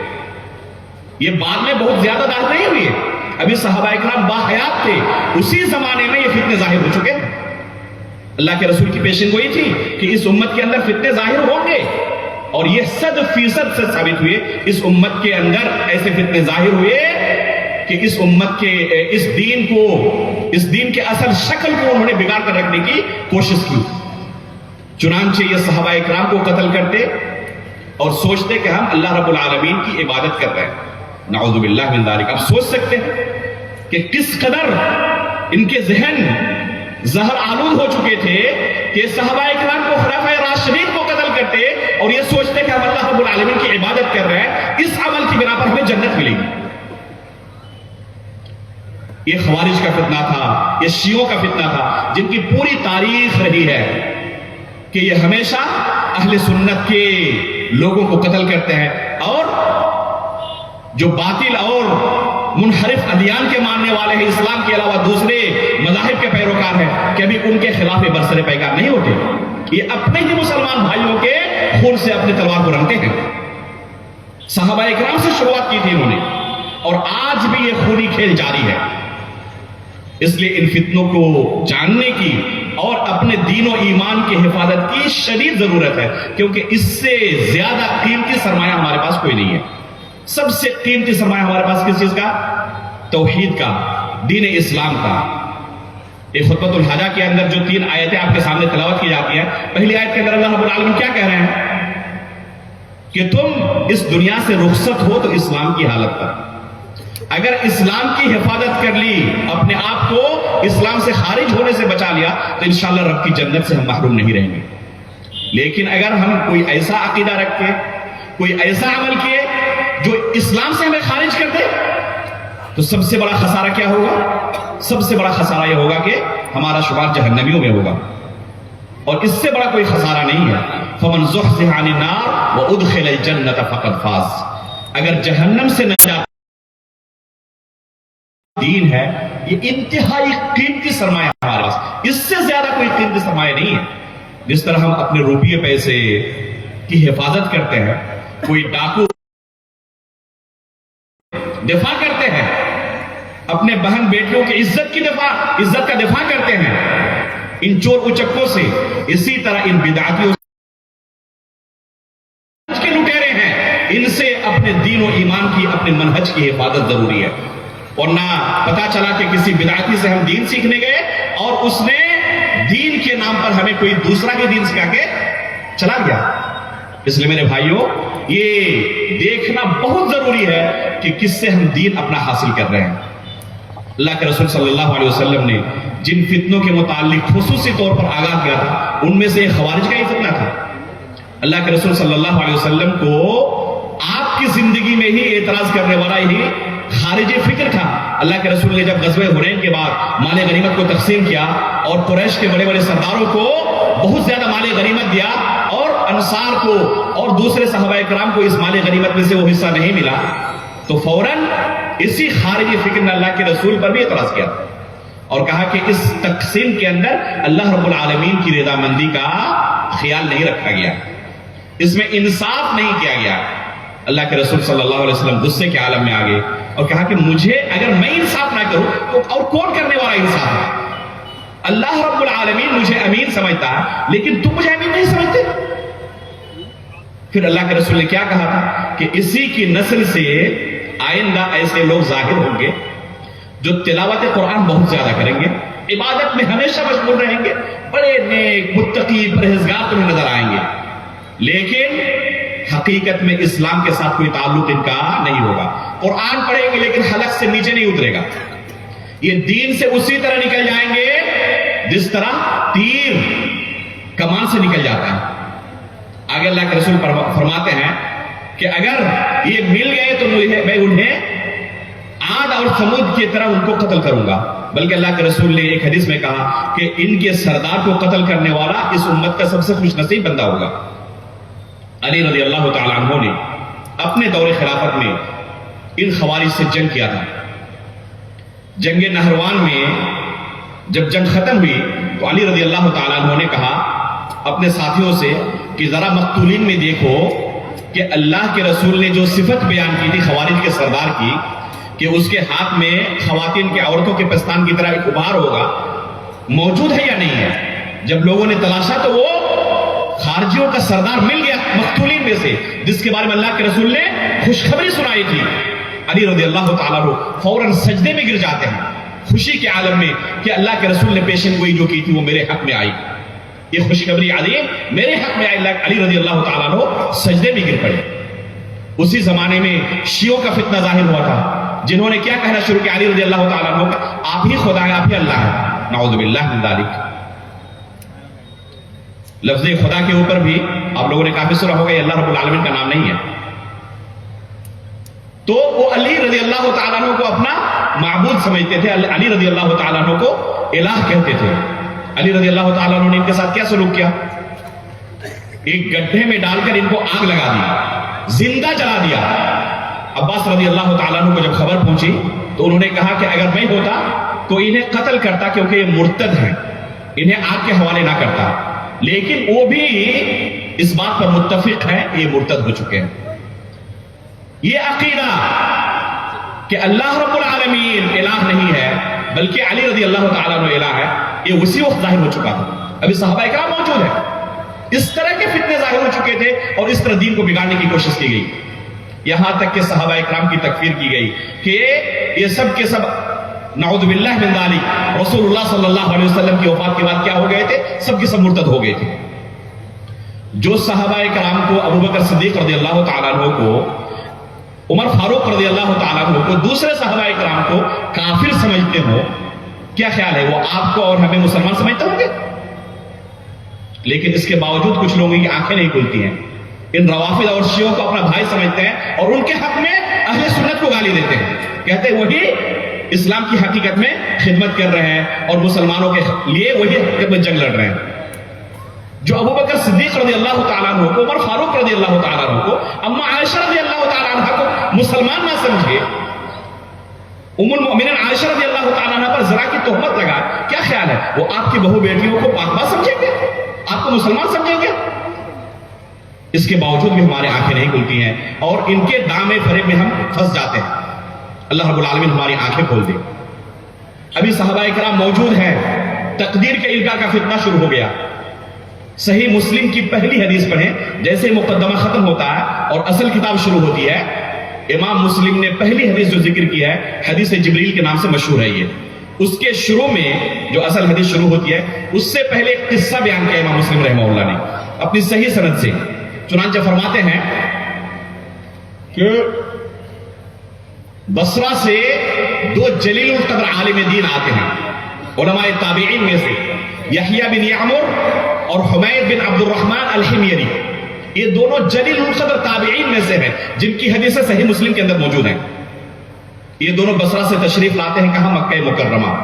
یہ بعد میں بہت زیادہ ظاہر نہیں ہوئے، ابھی صحابہ اکرام باحیات تھے، اسی زمانے میں یہ فتنے ظاہر ہو چکے تھے۔ اللہ کے رسول کی پیشن گوئی تھی کہ اس امت کے اندر فتنے ظاہر ہوں گے، اور یہ 100% سے ثابت ہوئے۔ اس امت کے اندر ایسے فتنے ظاہر ہوئے کہ اس امت کے اس دین کے اصل شکل کو انہوں نے بگاڑ کر رکھنے کی کوشش کی۔ چنانچہ یہ صحابہ اکرام کو قتل کرتے اور سوچتے کہ ہم اللہ رب العالمین کی عبادت کر رہے ہیں، نعوذ باللہ من ذالک۔ آپ سوچ سکتے ہیں کہ کس قدر ان کے ذہن زہر آلود ہو چکے تھے کہ صحابہ اکرام کو، خلفائے راشدین کو قتل کرتے اور یہ سوچتے کہ ہم اللہ رب العالمین کی عبادت کر رہے ہیں، اس عمل کی بنا پر ہمیں جنت ملے گی۔ یہ خوارج کا فتنہ تھا، یہ شیعوں کا فتنہ تھا، جن کی پوری تاریخ رہی ہے کہ یہ ہمیشہ اہل سنت کے لوگوں کو قتل کرتے ہیں، اور جو باطل اور منحرف ادیان کے ماننے والے ہیں، اسلام کے علاوہ دوسرے مذاہب کے پیروکار ہیں، کبھی ان کے خلاف برسر پیکار نہیں ہوتے۔ یہ اپنے ہی مسلمان بھائیوں کے خون سے اپنی تلوار کو رنگتے ہیں۔ صحابہ اکرام سے شروعات کی تھی انہوں نے، اور آج بھی یہ خونی کھیل جاری ہے۔ اس لیے ان فتنوں کو جاننے کی اور اپنے دین و ایمان کی حفاظت کی شدید ضرورت ہے، کیونکہ اس سے زیادہ قیمتی سرمایہ ہمارے پاس کوئی نہیں ہے۔ سب سے قیمتی سرمایہ ہمارے پاس کس چیز کا؟ توحید کا، دین اسلام کا۔ ایک خطبۃ الحاجہ کے اندر جو 3 آیتیں آپ کے سامنے تلاوت کی جاتی ہیں، پہلی آیت کے اندر اللہ رب العالمین کیا کہہ رہے ہیں کہ تم اس دنیا سے رخصت ہو تو اسلام کی حالت پر، اگر اسلام کی حفاظت کر لی، اپنے آپ کو اسلام سے خارج ہونے سے بچا لیا، تو انشاءاللہ رب کی جنت سے ہم محروم نہیں رہیں گے۔ لیکن اگر ہم کوئی ایسا عقیدہ رکھ کے، کوئی ایسا عمل کیے جو اسلام سے ہمیں خارج کر دے، تو سب سے بڑا خسارہ کیا ہوگا؟ سب سے بڑا خسارہ یہ ہوگا کہ ہمارا شمار جہنمیوں میں ہوگا، اور اس سے بڑا کوئی خسارہ نہیں ہے۔ فمن زحزح عن النار وادخل الجنۃ فقد فاز۔ اگر جہنم سے نجات دین ہے، یہ انتہائی قیمتی سرمایہ ہمارے پاس، اس سے زیادہ کوئی قیمتی سرمایہ نہیں ہے۔ جس طرح ہم اپنے روپیے پیسے کی حفاظت کرتے ہیں، کوئی ڈاکو دفاع کرتے ہیں، اپنے بہن بیٹیوں کی عزت کا دفاع کرتے ہیں ان چور اچکوں سے، اسی طرح ان بدعتیوں کے لٹیرے ہیں، ان سے اپنے دین و ایمان کی، اپنے منہج کی حفاظت ضروری ہے۔ ورنہ پتا چلا کہ کسی بدعتی سے ہم دین سیکھنے گئے اور اس نے دین کے نام پر ہمیں کوئی دوسرا کے دین سکھا کے چلا گیا۔ اس لیے میرے بھائیوں، یہ دیکھنا بہت ضروری ہے کہ کس سے ہم دین اپنا حاصل کر رہے ہیں۔ اللہ کے رسول صلی اللہ علیہ وسلم نے جن فتنوں کے متعلق خصوصی طور پر آگاہ کیا تھا، ان میں سے ایک خوارج کا ہی فتنہ تھا۔ اللہ کے رسول صلی اللہ علیہ وسلم کو آپ کی زندگی میں ہی اعتراض کرنے والا ہی خارجی فکر تھا۔ اللہ کے رسول نے جب غزوہ حنین کے بعد مال غنیمت کو تقسیم کیا اور قریش کے بڑے بڑے سرداروں کو بہت زیادہ مال غنیمت دیا، اور انصار کو اور دوسرے صحابہ کرام کو اس مال غنیمت میں سے وہ حصہ نہیں ملا، تو فوراً اسی خارجی فکر نے اللہ کے رسول پر بھی اعتراض کیا اور کہا کہ اس تقسیم کے اندر اللہ رب العالمین کی رضامندی کا خیال نہیں رکھا گیا، اس میں انصاف نہیں کیا گیا۔ اللہ کے رسول صلی اللہ علیہ وسلم غصے کے عالم میں آ گئے اور کہا کہ مجھے اگر میں انصاف نہ کروں تو اور کون کرنے والا انصاف ہے؟ اللہ رب العالمین مجھے امین سمجھتا ہے، لیکن تم مجھے امین نہیں سمجھتے۔ پھر اللہ کے رسول نے کیا کہا تھا کہ اسی کی نسل سے آئندہ ایسے لوگ ظاہر ہوں گے جو تلاوت قرآن بہت زیادہ کریں گے، عبادت میں ہمیشہ مشغول رہیں گے، بڑے نیک متقی پرہیزگار تمہیں نظر آئیں گے، لیکن حقیقت میں اسلام کے ساتھ کوئی تعلق ان کا نہیں ہوگا. قرآن پڑھیں گے لیکن حلق سے نیچے نہیں اترے گا. یہ دین سے اسی طرح نکل جائیں گے جس طرح تیر کمان سے نکل جاتا ہے. آگے اللہ کے رسول فرماتے ہیں کہ اگر یہ مل گئے تو میں انہیں عاد اور ثمود کی طرح ان کو قتل کروں گا. بلکہ اللہ کے رسول نے ایک حدیث میں کہا کہ ان کے سردار کو قتل کرنے والا اس امت کا سب سے خوش نصیب بندہ ہوگا. علی رضی اللہ تعالیٰ عنہ نے اپنے دور خلافت میں ان خوارج سے جنگ کیا تھا. جنگ نہروان میں جب جنگ ختم ہوئی تو علی رضی اللہ تعالیٰ عنہ نے کہا اپنے ساتھیوں سے کہ ذرا مقتولین میں دیکھو کہ اللہ کے رسول نے جو صفت بیان کی تھی خوارج کے سردار کی کہ اس کے ہاتھ میں خواتین کے عورتوں کے پستان کی طرح ایک ابھار ہوگا, موجود ہے یا نہیں ہے. جب لوگوں نے تلاشا تو وہ خارجیوں کا سردار مل گیا مقتولین میں سے, جس کے بارے میں اللہ کے رسول نے خوشخبری سنائی تھی. علی رضی اللہ تعالیٰ عنہ فوراً سجدے میں گر جاتے ہیں خوشی کے عالم میں کہ اللہ کے رسول نے پیشن گوئی جو کی تھی وہ میرے حق میں آئی. یہ خوشخبری عظیم میرے حق میں آئی. علی رضی اللہ تعالیٰ عنہ سجدے میں گر پڑے. اسی زمانے میں شیعوں کا فتنہ ظاہر ہوا تھا, جنہوں نے کیا کہنا شروع کیا, علی رضی اللہ تعالیٰ عنہ کا آپ ہی خدا ہے, آپ ہی اللہ ہے. نعوذ باللہ من ذالک. لفظ خدا کے اوپر بھی آپ لوگوں نے کافی سنا ہوگا یہ اللہ رب العالمین کا نام نہیں ہے. تو وہ علی رضی اللہ تعالیٰ عنہ کو اپنا معبود سمجھتے تھے, علی رضی اللہ تعالیٰ عنہ کو الہ کہتے تھے. علی رضی اللہ تعالیٰ عنہ نے ان کے ساتھ کیا سلوک کیا, ایک گڈھے میں ڈال کر ان کو آگ لگا دی, زندہ جلا دیا. عباس رضی اللہ تعالیٰ عنہ کو جب خبر پہنچی تو انہوں نے کہا کہ اگر میں ہوتا تو انہیں قتل کرتا کیونکہ یہ مرتد ہیں, انہیں آگ کے حوالے نہ کرتا. لیکن وہ بھی اس بات پر متفق ہیں یہ مرتد ہو چکے ہیں. یہ عقیدہ کہ اللہ رب العالمین الہ نہیں ہے بلکہ علی رضی اللہ تعالیٰ عنہ الہ ہے, یہ اسی وقت ظاہر ہو چکا تھا. ابھی صحابہ کرام موجود ہیں, اس طرح کے فتنے ظاہر ہو چکے تھے اور اس طرح دین کو بگاڑنے کی کوشش کی گئی. یہاں تک کہ صحابہ کرام کی تکفیر کی گئی کہ یہ سب کے سب نعوذ باللہ من ذالک رسول اللہ صلی اللہ علیہ وسلم کی وفات کے بعد کیا ہو گئے تھے, سب کے سب مرتد ہو گئے تھے. جو صحابہ کرام کو ابو بکر صدیق رضی اللہ تعالیٰ عنہ کو, عمر فاروق رضی اللہ تعالیٰ عنہ کو, دوسرے صحابہ کرام کو کافر سمجھتے ہو, کیا خیال ہے وہ آپ کو اور ہمیں مسلمان سمجھتے ہوں گے؟ لیکن اس کے باوجود کچھ لوگوں کی آنکھیں نہیں کھلتی ہیں. ان روافض اور شیعوں کو اپنا بھائی سمجھتے ہیں اور ان کے حق میں اہل سنت کو گالی دیتے ہیں, کہتے ہیں وہی اسلام کی حقیقت میں خدمت کر رہے ہیں اور مسلمانوں کے لیے وہی حقیقت میں جنگ لڑ رہے ہیں. جو ابو بکر صدیق رضی اللہ تعالیٰ عنہ کو, عمر فاروق رضی اللہ تعالیٰ عنہ کو, اما عائشہ رضی اللہ تعالیٰ عنہ کو مسلمان نہ سمجھے, ام المؤمنین عائشہ رضی اللہ تعالیٰ عنہ پر ذرا کی تہمت لگا, کیا خیال ہے وہ آپ کی بہو بیٹیوں کو پاک باز سمجھیں گے, آپ کو مسلمان سمجھیں گے؟ اس کے باوجود بھی ہماری آنکھیں نہیں کھلتی ہیں اور ان کے دامے فریب میں ہم پھنس جاتے ہیں. اللہ رب العالمین ہماری آنکھیں کھول دے. ابھی صحابہ کرام موجود ہیں, تقدیر کے انکار کا فتنہ شروع ہو گیا. صحیح مسلم کی پہلی حدیث پڑھیں, جیسے مقدمہ ختم ہوتا ہے اور اصل کتاب شروع ہوتی ہے, امام مسلم نے پہلی حدیث جو ذکر کی ہے حدیث جبریل کے نام سے مشہور ہے. یہ اس کے شروع میں جو اصل حدیث شروع ہوتی ہے اس سے پہلے ایک قصہ بیان کیا امام مسلم رحمہ اللہ نے اپنی صحیح سند سے. چنانچہ فرماتے ہیں کہ بصرہ سے دو جلیل القدر عالم دین آتے ہیں علماء تابعین میں سے, یحییٰ بن یعمر اور حمید بن عبد الرحمن الحمیری. یہ دونوں جلیل القدر تابعین میں سے ہیں جن کی حدیثیں صحیح مسلم کے اندر موجود ہیں. یہ دونوں بصرہ سے تشریف لاتے ہیں کہاں, مکہ مکرمہ.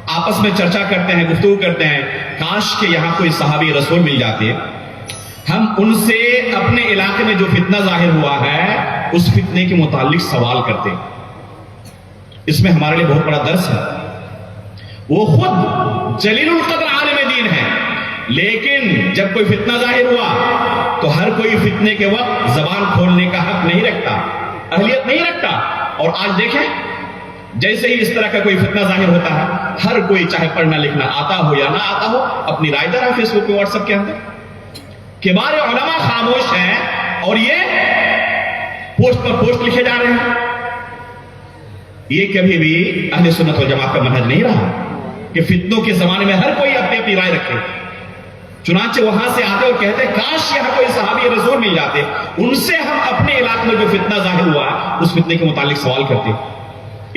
آپس میں چرچا کرتے ہیں, گفتگو کرتے ہیں, کاش کہ یہاں کوئی صحابی رسول مل جاتے, ہم ان سے اپنے علاقے میں جو فتنہ ظاہر ہوا ہے اس فتنے کے متعلق سوال کرتے. اس میں ہمارے لیے بہت بڑا درس ہے. وہ خود جلیل القدر عالم دین ہے, لیکن جب کوئی فتنہ ظاہر ہوا تو ہر کوئی فتنے کے وقت زبان کھولنے کا حق نہیں رکھتا, اہلیت نہیں رکھتا. اور آج دیکھیں جیسے ہی اس طرح کا کوئی فتنہ ظاہر ہوتا ہے ہر کوئی چاہے پڑھنا لکھنا آتا ہو یا نہ آتا ہو اپنی رائے دے رہا ہے فیس بک پہ, واٹس ایپ کے اندر. کبار علماء خاموش ہیں اور یہ پوسٹ پر پوسٹ لکھے جا رہے ہیں. یہ کبھی بھی اہل سنت والجماعت کا منہج نہیں رہا کہ فتنوں کے زمانے میں ہر کوئی اپنی اپنی رائے رکھے. چنانچہ وہاں سے آتے اور کہتے کاش یہاں کوئی صحابی رسول مل جاتے، ان سے ہم اپنے علاقے میں جو فتنہ ظاہر ہوا اس فتنے کے متعلق سوال کرتے۔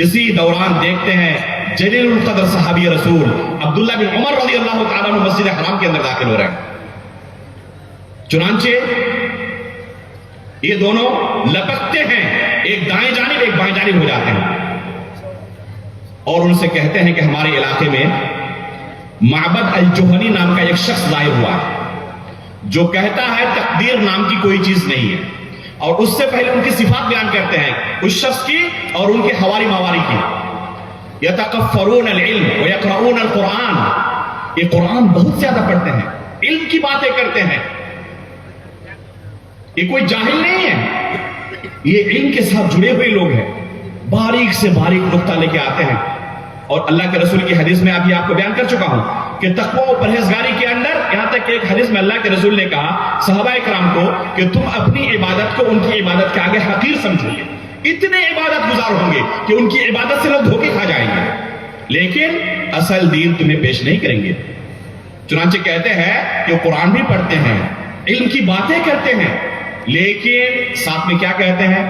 اسی دوران دیکھتے ہیں جلیل القدر صحابی رسول عبداللہ بن عمر رضی اللہ تعالیٰ عنہ مسجد حرام کے اندر داخل ہو رہے ہیں۔ چنانچہ یہ دونوں لپکتے ہیں، ایک دائیں جانب ایک بائیں جانب ہو جاتے ہیں، اور ان سے کہتے ہیں کہ ہمارے علاقے میں معبد الجہنی نام کا ایک شخص ظاہر ہوا ہے جو کہتا ہے تقدیر نام کی کوئی چیز نہیں ہے، اور اس سے پہلے ان کی صفات بیان کرتے ہیں اس شخص کی اور ان کے حواری مواری کی۔ یتکفرون العلم ویقرؤون القرآن، یہ قرآن بہت زیادہ پڑھتے ہیں، علم کی باتیں کرتے ہیں، یہ کوئی جاہل نہیں ہے، یہ علم کے ساتھ جڑے ہوئے لوگ ہیں، باریک سے باریک نقطہ لے کے آتے ہیں۔ اور اللہ کے رسول کی حدیث میں ابھی آپ کو بیان کر چکا ہوں کہ تقوی و پرہیزگاری کے اندر، یہاں تک کہ ایک حدیث میں اللہ کے رسول نے کہا صحابہ کرام کو کہ تم اپنی عبادت کو ان کی عبادت کے آگے حقیر سمجھو گے، اتنے عبادت گزار ہوں گے کہ ان کی عبادت سے لوگ دھوکے کھا جائیں گے، لیکن اصل دین تمہیں پیش نہیں کریں گے۔ چنانچہ کہتے ہیں کہ قرآن بھی پڑھتے ہیں، علم کی باتیں کرتے ہیں، لیکن ساتھ میں کیا کہتے ہیں؟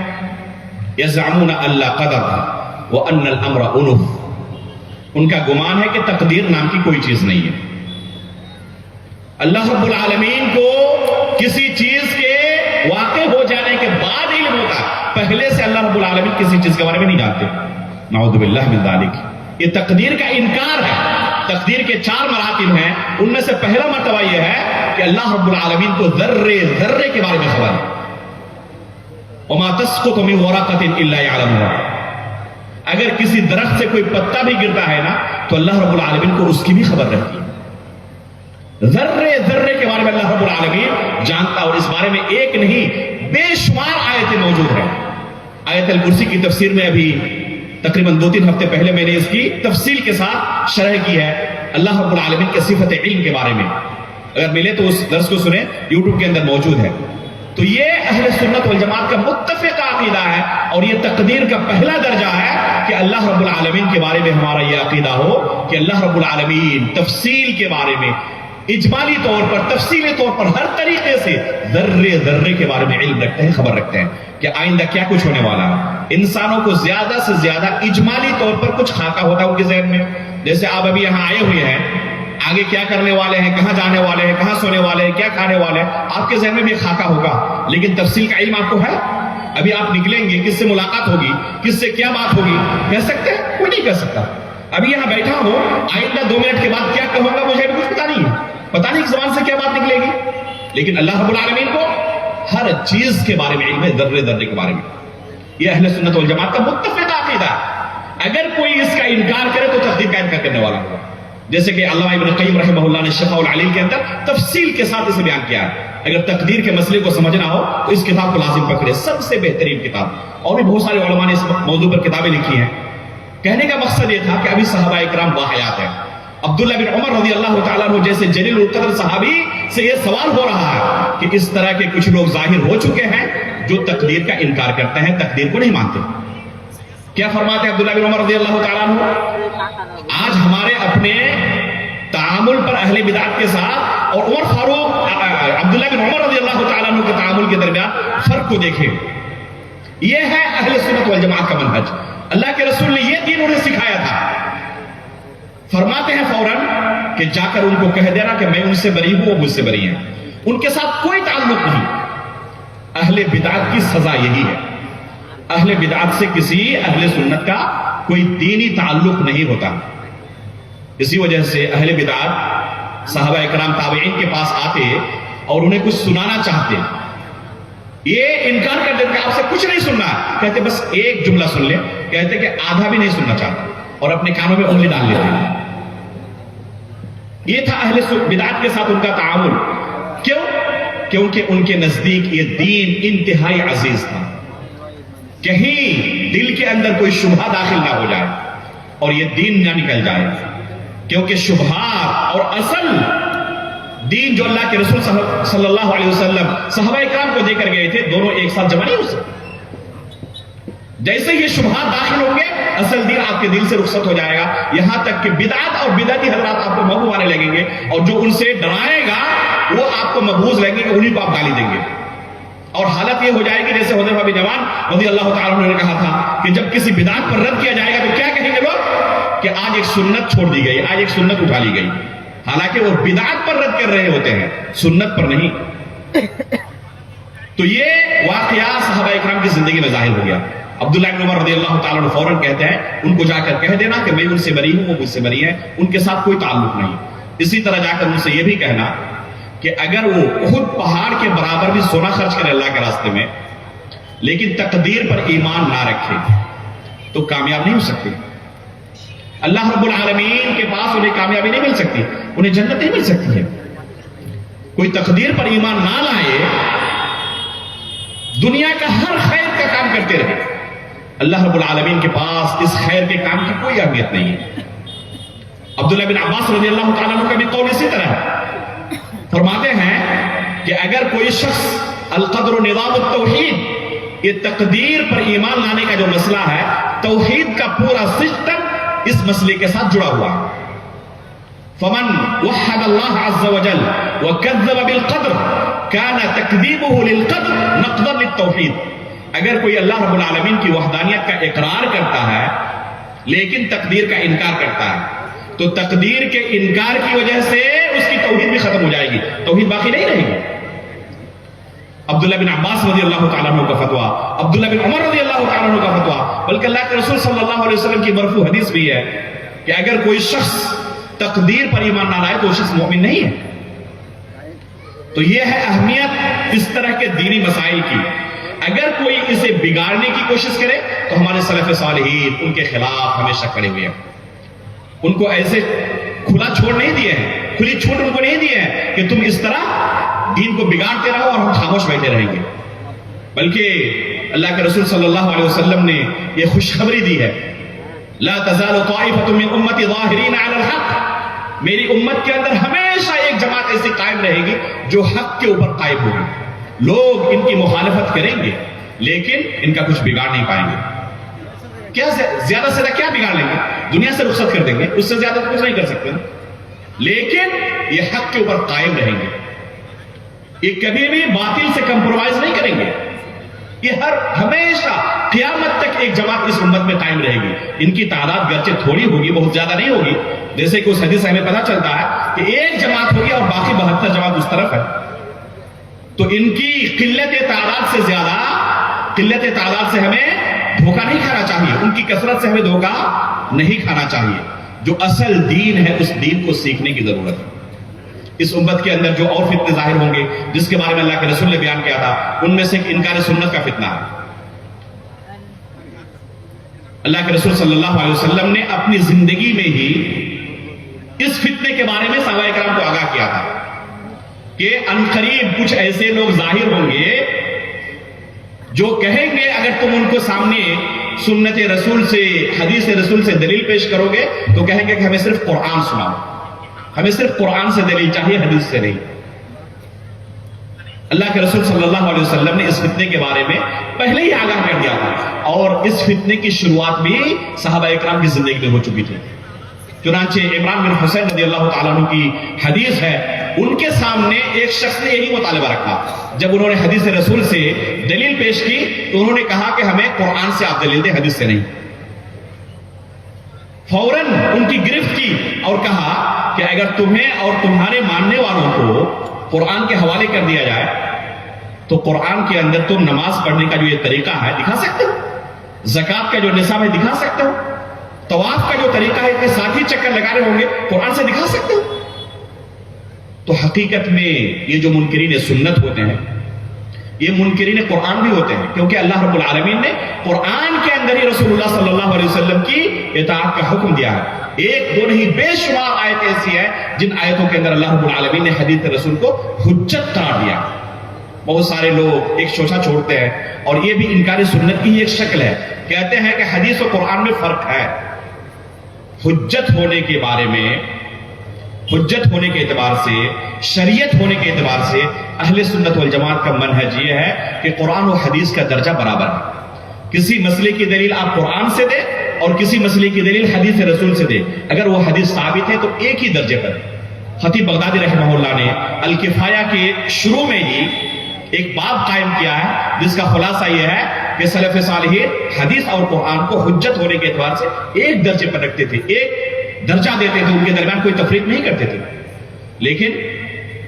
یزعمون اللہ قدر وان الامر انف، ان کا گمان ہے کہ تقدیر نام کی کوئی چیز نہیں ہے۔ اللہ رب العالمین کو کسی چیز کے واقع ہو جانے کے بعد علم ہوتا ہے، پہلے سے اللہ رب العالمین کسی چیز کے بارے میں نہیں جانتے۔ نعوذ باللہ من ذالک، یہ تقدیر کا انکار ہے۔ تقدیر کے 4 مراتب ہیں، ان میں سے پہلا مرتبہ یہ ہے کہ اللہ رب العالمین کو ذرے ذرے کے بارے میں خبر ہے۔ وما تسقط من ورقۃ الا يعلمها، اگر کسی درخت سے کوئی پتا بھی گرتا ہے نا تو اللہ رب العالمین کو اس کی بھی خبر رہتی ہے۔ ذرے ذرے کے بارے میں اللہ رب العالمین جانتا، اور اس بارے میں ایک نہیں بے شمار آیتیں موجود ہیں۔ آیت الکرسی کی تفسیر میں ابھی تقریباً 2-3 ہفتے پہلے میں نے اس کی تفصیل کے ساتھ شرح کی ہے، اللہ رب العالمین کے صفت علم کے بارے میں، اگر ملے تو اس درس کو سنیں، یوٹیوب کے اندر موجود ہے۔ تو یہ اہل سنت والجماعت کا متفق عقیدہ ہے، اور یہ تقدیر کا پہلا درجہ ہے کہ اللہ رب العالمین کے بارے میں ہمارا یہ عقیدہ ہو کہ اللہ رب العالمین تفصیل کے بارے میں، اجمالی طور پر، تفصیلی طور پر، ہر طریقے سے ذرے ذرے کے بارے میں علم رکھتے ہیں، خبر رکھتے ہیں کہ آئندہ کیا کچھ ہونے والا ہے۔ انسانوں کو زیادہ سے زیادہ اجمالی طور پر کچھ خاکہ ہوتا ہے ان کے ذہن میں، جیسے آپ ابھی یہاں آئے ہوئے ہیں، آگے کیا کرنے والے ہیں، کہاں جانے والے ہیں، کہاں سونے والے ہیں، کیا کھانے والے ہیں، آپ کے ذہن میں بھی خاکہ ہوگا، لیکن تفصیل کا علم آپ کو ہے؟ ابھی آپ نکلیں گے، کس سے ملاقات ہوگی، کس سے کیا بات ہوگی، کہہ سکتے ہیں؟ کوئی نہیں کہہ سکتا۔ ابھی یہاں بیٹھا ہوں، آئندہ 2 منٹ کے بعد کیا کہوں گا مجھے بھی کچھ پتا نہیں ہے، پتا نہیں زبان سے کیا بات نکلے گی، لیکن اللہ رب العالمین کو ہر چیز کے بارے میں علم ہے، ذرے ذرے کے بارے میں۔ یہ اہل سنت والجماعت کا متفق عقیدہ ہے۔ اگر کوئی اس کا انکار کرے تو تقدیر کا انکار کرنے والا ہوگا، جیسے کہ علامہ ابن قیم رحمہ اللہ نے شفاء العلیل کے اندر تفصیل کے ساتھ اسے بیان کیا ہے۔ اگر تقدیر کے مسئلے کو سمجھنا ہو تو اس کتاب کو لازم پکڑے، سب سے بہترین کتاب، اور بھی بہت سارے علماء نے اس موضوع پر کتابیں لکھی ہیں۔ کہنے کا مقصد یہ تھا کہ ابھی صحابہ اکرام باحیات ہیں، عبداللہ بن عمر رضی اللہ تعالیٰ عنہ جیسے جلیل القدر صحابی سے یہ سوال ہو رہا ہے کہ اس طرح کے کچھ لوگ ظاہر ہو چکے ہیں جو تقدیر کا انکار کرتے ہیں، تقدیر کو نہیں مانتے۔ کیا فرماتے ہیں عبداللہ بن عمر رضی اللہ تعالیٰ عنہ؟ آج ہمارے اپنے تعامل پر اہل بدعت کے ساتھ اور عمر فاروق عبداللہ بن عمر رضی اللہ تعالیٰ عنہ کے تعامل کے درمیان فرق کو دیکھیں۔ یہ ہے اہل سنت والجماعت کا منہج، اللہ کے رسول نے یہ دین انہیں سکھایا تھا۔ فرماتے ہیں فوراً کہ جا کر ان کو کہہ دینا کہ میں ان سے بری ہوں، وہ مجھ سے بری ہیں، ان کے ساتھ کوئی تعلق نہیں۔ اہل بدعت کی سزا یہی ہے، اہل بدعت سے کسی اہل سنت کا کوئی دینی تعلق نہیں ہوتا۔ اسی وجہ سے اہل بدعت صحابہ اکرام تابعین کے پاس آتے اور انہیں کچھ سنانا چاہتے، یہ انکار کر دیتے کہ آپ سے کچھ نہیں سننا، کہتے بس ایک جملہ سن لیں، کہتے کہ آدھا بھی نہیں سننا چاہتا، اور اپنے کانوں میں انگلی ڈال لیتے۔ یہ تھا اہل بدعت کے ساتھ ان کا تعامل۔ کیوں؟ کیونکہ ان کے نزدیک یہ دین انتہائی عزیز تھا، کہیں دل کے اندر کوئی شبہ داخل نہ ہو جائے اور یہ دین نہ نکل جائے، کیونکہ شبہات اور اصل دین جو اللہ کے رسول صلی اللہ علیہ وسلم صحابہ اکرام کو دے کر گئے تھے، دونوں ایک ساتھ جمع نہیں ہو سکتے، جیسے یہ شبہات داخل ہوں گے اصل دین آپ کے دل سے رخصت ہو جائے گا، یہاں تک کہ بدعت اور بدعتی حضرات آپ کو محبوب آنے لگیں گے، اور جو ان سے ڈرائے گا وہ آپ کو مبغوض لگیں گے، انہیں کو آپ گالی دیں گے. اور حالت یہ ہو جائے گی جیسے حذیفہ بن یمان رضی اللہ تعالیٰ عنہ نے کہا تھا کہ جب کسی بدعت پر رد کیا جائے گا تو کیا کہیں گے لوگ کہ آج ایک سنت چھوڑ دی گئی، آج ایک سنت اٹھا لی گئی، حالانکہ وہ بدعت پر رد کر رہے ہوتے ہیں، سنت پر نہیں. تو یہ واقعہ صحابہ اکرام کی زندگی میں ظاہر ہو گیا. عبداللہ بن عمر رضی اللہ تعالیٰ عنہ فوراً کہتے ہیں ان کو جا کر کہہ دینا کہ میں ان سے بری ہوں، وہ مجھ سے بری ہیں، ان کے ساتھ کوئی تعلق نہیں. اسی طرح جا کر ان سے یہ بھی کہنا کہ اگر وہ خود پہاڑ کے برابر بھی سونا خرچ کرے اللہ کے راستے میں لیکن تقدیر پر ایمان نہ رکھے تو کامیاب نہیں ہو سکتے. اللہ رب العالمین کے پاس انہیں کامیابی نہیں مل سکتی، انہیں جنت نہیں مل سکتی ہے. کوئی تقدیر پر ایمان نہ لائے، دنیا کا ہر خیر کا کام کرتے رہے، اللہ رب العالمین کے پاس اس خیر کے کام کی کوئی اہمیت نہیں ہے. عبداللہ بن عباس رضی اللہ تعالیٰ عنہ کا بھی قول اسی طرح ہے. فرماتے ہیں کہ اگر کوئی شخص القدر و نظام التوحید، یہ تقدیر پر ایمان لانے کا جو مسئلہ ہے، توحید کا پورا سسٹم اس مسئلے کے ساتھ جڑا ہوا ہے. فمن وحد اللہ عز وجل وکذب بالقدر کان تکذیبہ للقدر نقضا للتوحید. اگر کوئی اللہ رب العالمین کی وحدانیت کا اقرار کرتا ہے لیکن تقدیر کا انکار کرتا ہے تو تقدیر کے انکار کی وجہ سے اس کی توحید بھی ختم ہو جائے گی، توحید باقی نہیں رہے گی. عبداللہ بن عباس رضی اللہ تعالیٰ عنہ کا فتویٰ، عبداللہ بن عمر رضی اللہ تعالیٰ عنہ کا فتویٰ، بلکہ اللہ کے رسول صلی اللہ علیہ وسلم کی مرفوع حدیث بھی ہے کہ اگر کوئی شخص تقدیر پر ایمان نہ لائے تو وہ شخص مومن نہیں ہے. تو یہ ہے اہمیت اس طرح کے دینی مسائل کی. اگر کوئی اسے بگاڑنے کی کوشش کرے تو ہمارے سلف صالحین ان کے خلاف ہمیشہ کھڑے ہوئے ہیں. ان کو ایسے کھلا چھوڑ نہیں دیے ہیں، کھلی چھوٹ ان کو نہیں دیے ہیں کہ تم اس طرح دین کو بگاڑتے رہو اور ہم خاموش بیٹھے رہیں گے. بلکہ اللہ کے رسول صلی اللہ علیہ وسلم نے یہ خوشخبری دی ہے، لا تزال طائفة من امتی ظاہرین علی الحق، میری امت کے اندر ہمیشہ ایک جماعت ایسی قائم رہے گی جو حق کے اوپر قائم ہوگی. لوگ ان کی مخالفت کریں گے لیکن ان کا کچھ بگاڑ نہیں پائیں گے. کیا زیادہ سے زیادہ کیا بگاڑ لیں گے؟ دنیا سے رخصت کر دیں گے، اس سے زیادہ کچھ نہیں کر سکتے، لیکن یہ حق کے اوپر قائم رہیں گے. یہ کبھی بھی باطل سے کمپرومائز نہیں کریں گے. یہ ہمیشہ قیامت تک ایک جماعت اس امت میں قائم رہے گی. ان کی تعداد گرچہ تھوڑی ہوگی، بہت زیادہ نہیں ہوگی، جیسے کہ اس حدیث سے ہمیں پتہ چلتا ہے کہ ایک جماعت ہوگی اور باقی 72 جماعت اس طرف ہے. تو ان کی قلت تعداد سے زیادہ، قلت تعداد سے ہمیں دھوکہ نہیں کھانا چاہیے، ان کی کثرت سے ہمیں دھوکہ نہیں کھانا چاہیے. جو اصل دین ہے اس دین کو سیکھنے کی ضرورت ہے. اس امت کے اندر جو اور فتنے ظاہر ہوں گے جس کے بارے میں اللہ کے رسول نے بیان کیا تھا، ان میں سے ایک انکار سنت کا فتنہ ہے. اللہ کے رسول صلی اللہ علیہ وسلم نے اپنی زندگی میں ہی اس فتنے کے بارے میں صحابہ کرام کو آگاہ کیا تھا کہ عنقریب کچھ ایسے لوگ ظاہر ہوں گے جو کہیں گے اگر تم ان کو سامنے سنت رسول سے، حدیث رسول سے دلیل پیش کرو گے تو کہیں گے کہ ہمیں صرف قرآن سناؤ، ہمیں صرف قرآن سے دلیل چاہیے، حدیث سے نہیں. اللہ کے رسول صلی اللہ علیہ وسلم نے اس فتنے کے بارے میں پہلے ہی آگاہ کر دیا تھا، اور اس فتنے کی شروعات بھی صحابہ اکرام کی زندگی میں ہو چکی تھی. چنانچہ عمران بن حسین رضی اللہ تعالیٰ عنہ کی حدیث ہے، ان کے سامنے ایک شخص نے یہی مطالبہ رکھا. جب انہوں نے حدیث رسول سے دلیل پیش کی تو انہوں نے کہا کہ ہمیں قرآن سے آپ دلیل دیں، حدیث سے نہیں. فوراً ان کی گرفت کی اور کہا کہ اگر تمہیں اور تمہارے ماننے والوں کو قرآن کے حوالے کر دیا جائے تو قرآن کے اندر تم نماز پڑھنے کا جو یہ طریقہ ہے دکھا سکتے ہو، زکوٰۃ کا جو نصاب ہے دکھا سکتے ہو، طواف کا جو طریقہ ہے کہ ساتھ ہی چکر لگانے ہوں گے قرآن سے دکھا سکتے ہو. تو حقیقت میں یہ جو منکرین سنت ہوتے ہیں یہ منکرین قرآن بھی ہوتے ہیں، کیونکہ اللہ رب العالمین نے قرآن کے اندر ہی رسول اللہ صلی اللہ علیہ وسلم کی اطاعت کا حکم دیا ہے. ایک دو نہیں بے شمار آیتیں ایسی ہیں جن آیتوں کے اندر اللہ رب العالمین نے حدیث رسول کو حجت قرار دیا. بہت سارے لوگ ایک شوشہ چھوڑتے ہیں اور یہ بھی انکار سنت کی ایک شکل ہے، کہتے ہیں کہ حدیث و قرآن میں فرق ہے. حجت ہونے کے بارے میں، حجت ہونے کے اعتبار سے، شریعت ہونے کے اعتبار سے اہل سنت والجماعت کا منہج یہ ہے کہ قرآن و حدیث کا درجہ برابر ہے. کسی مسئلے کی دلیل آپ قرآن سے دیں اور کسی مسئلے کی دلیل حدیث رسول سے دیں، اگر وہ حدیث ثابت ہے تو ایک ہی درجے پر۔ خطیب بغدادی رحمہ اللہ نے الکفایہ کے شروع میں ہی ایک باب قائم کیا ہے جس کا خلاصہ یہ ہے کہ سلف صالحین حدیث اور قرآن کو حجت ہونے کے اعتبار سے ایک درجے پر رکھتے تھے، ایک درجہ دیتے تھے، ان کے درمیان کوئی تفریق نہیں کرتے تھے۔ لیکن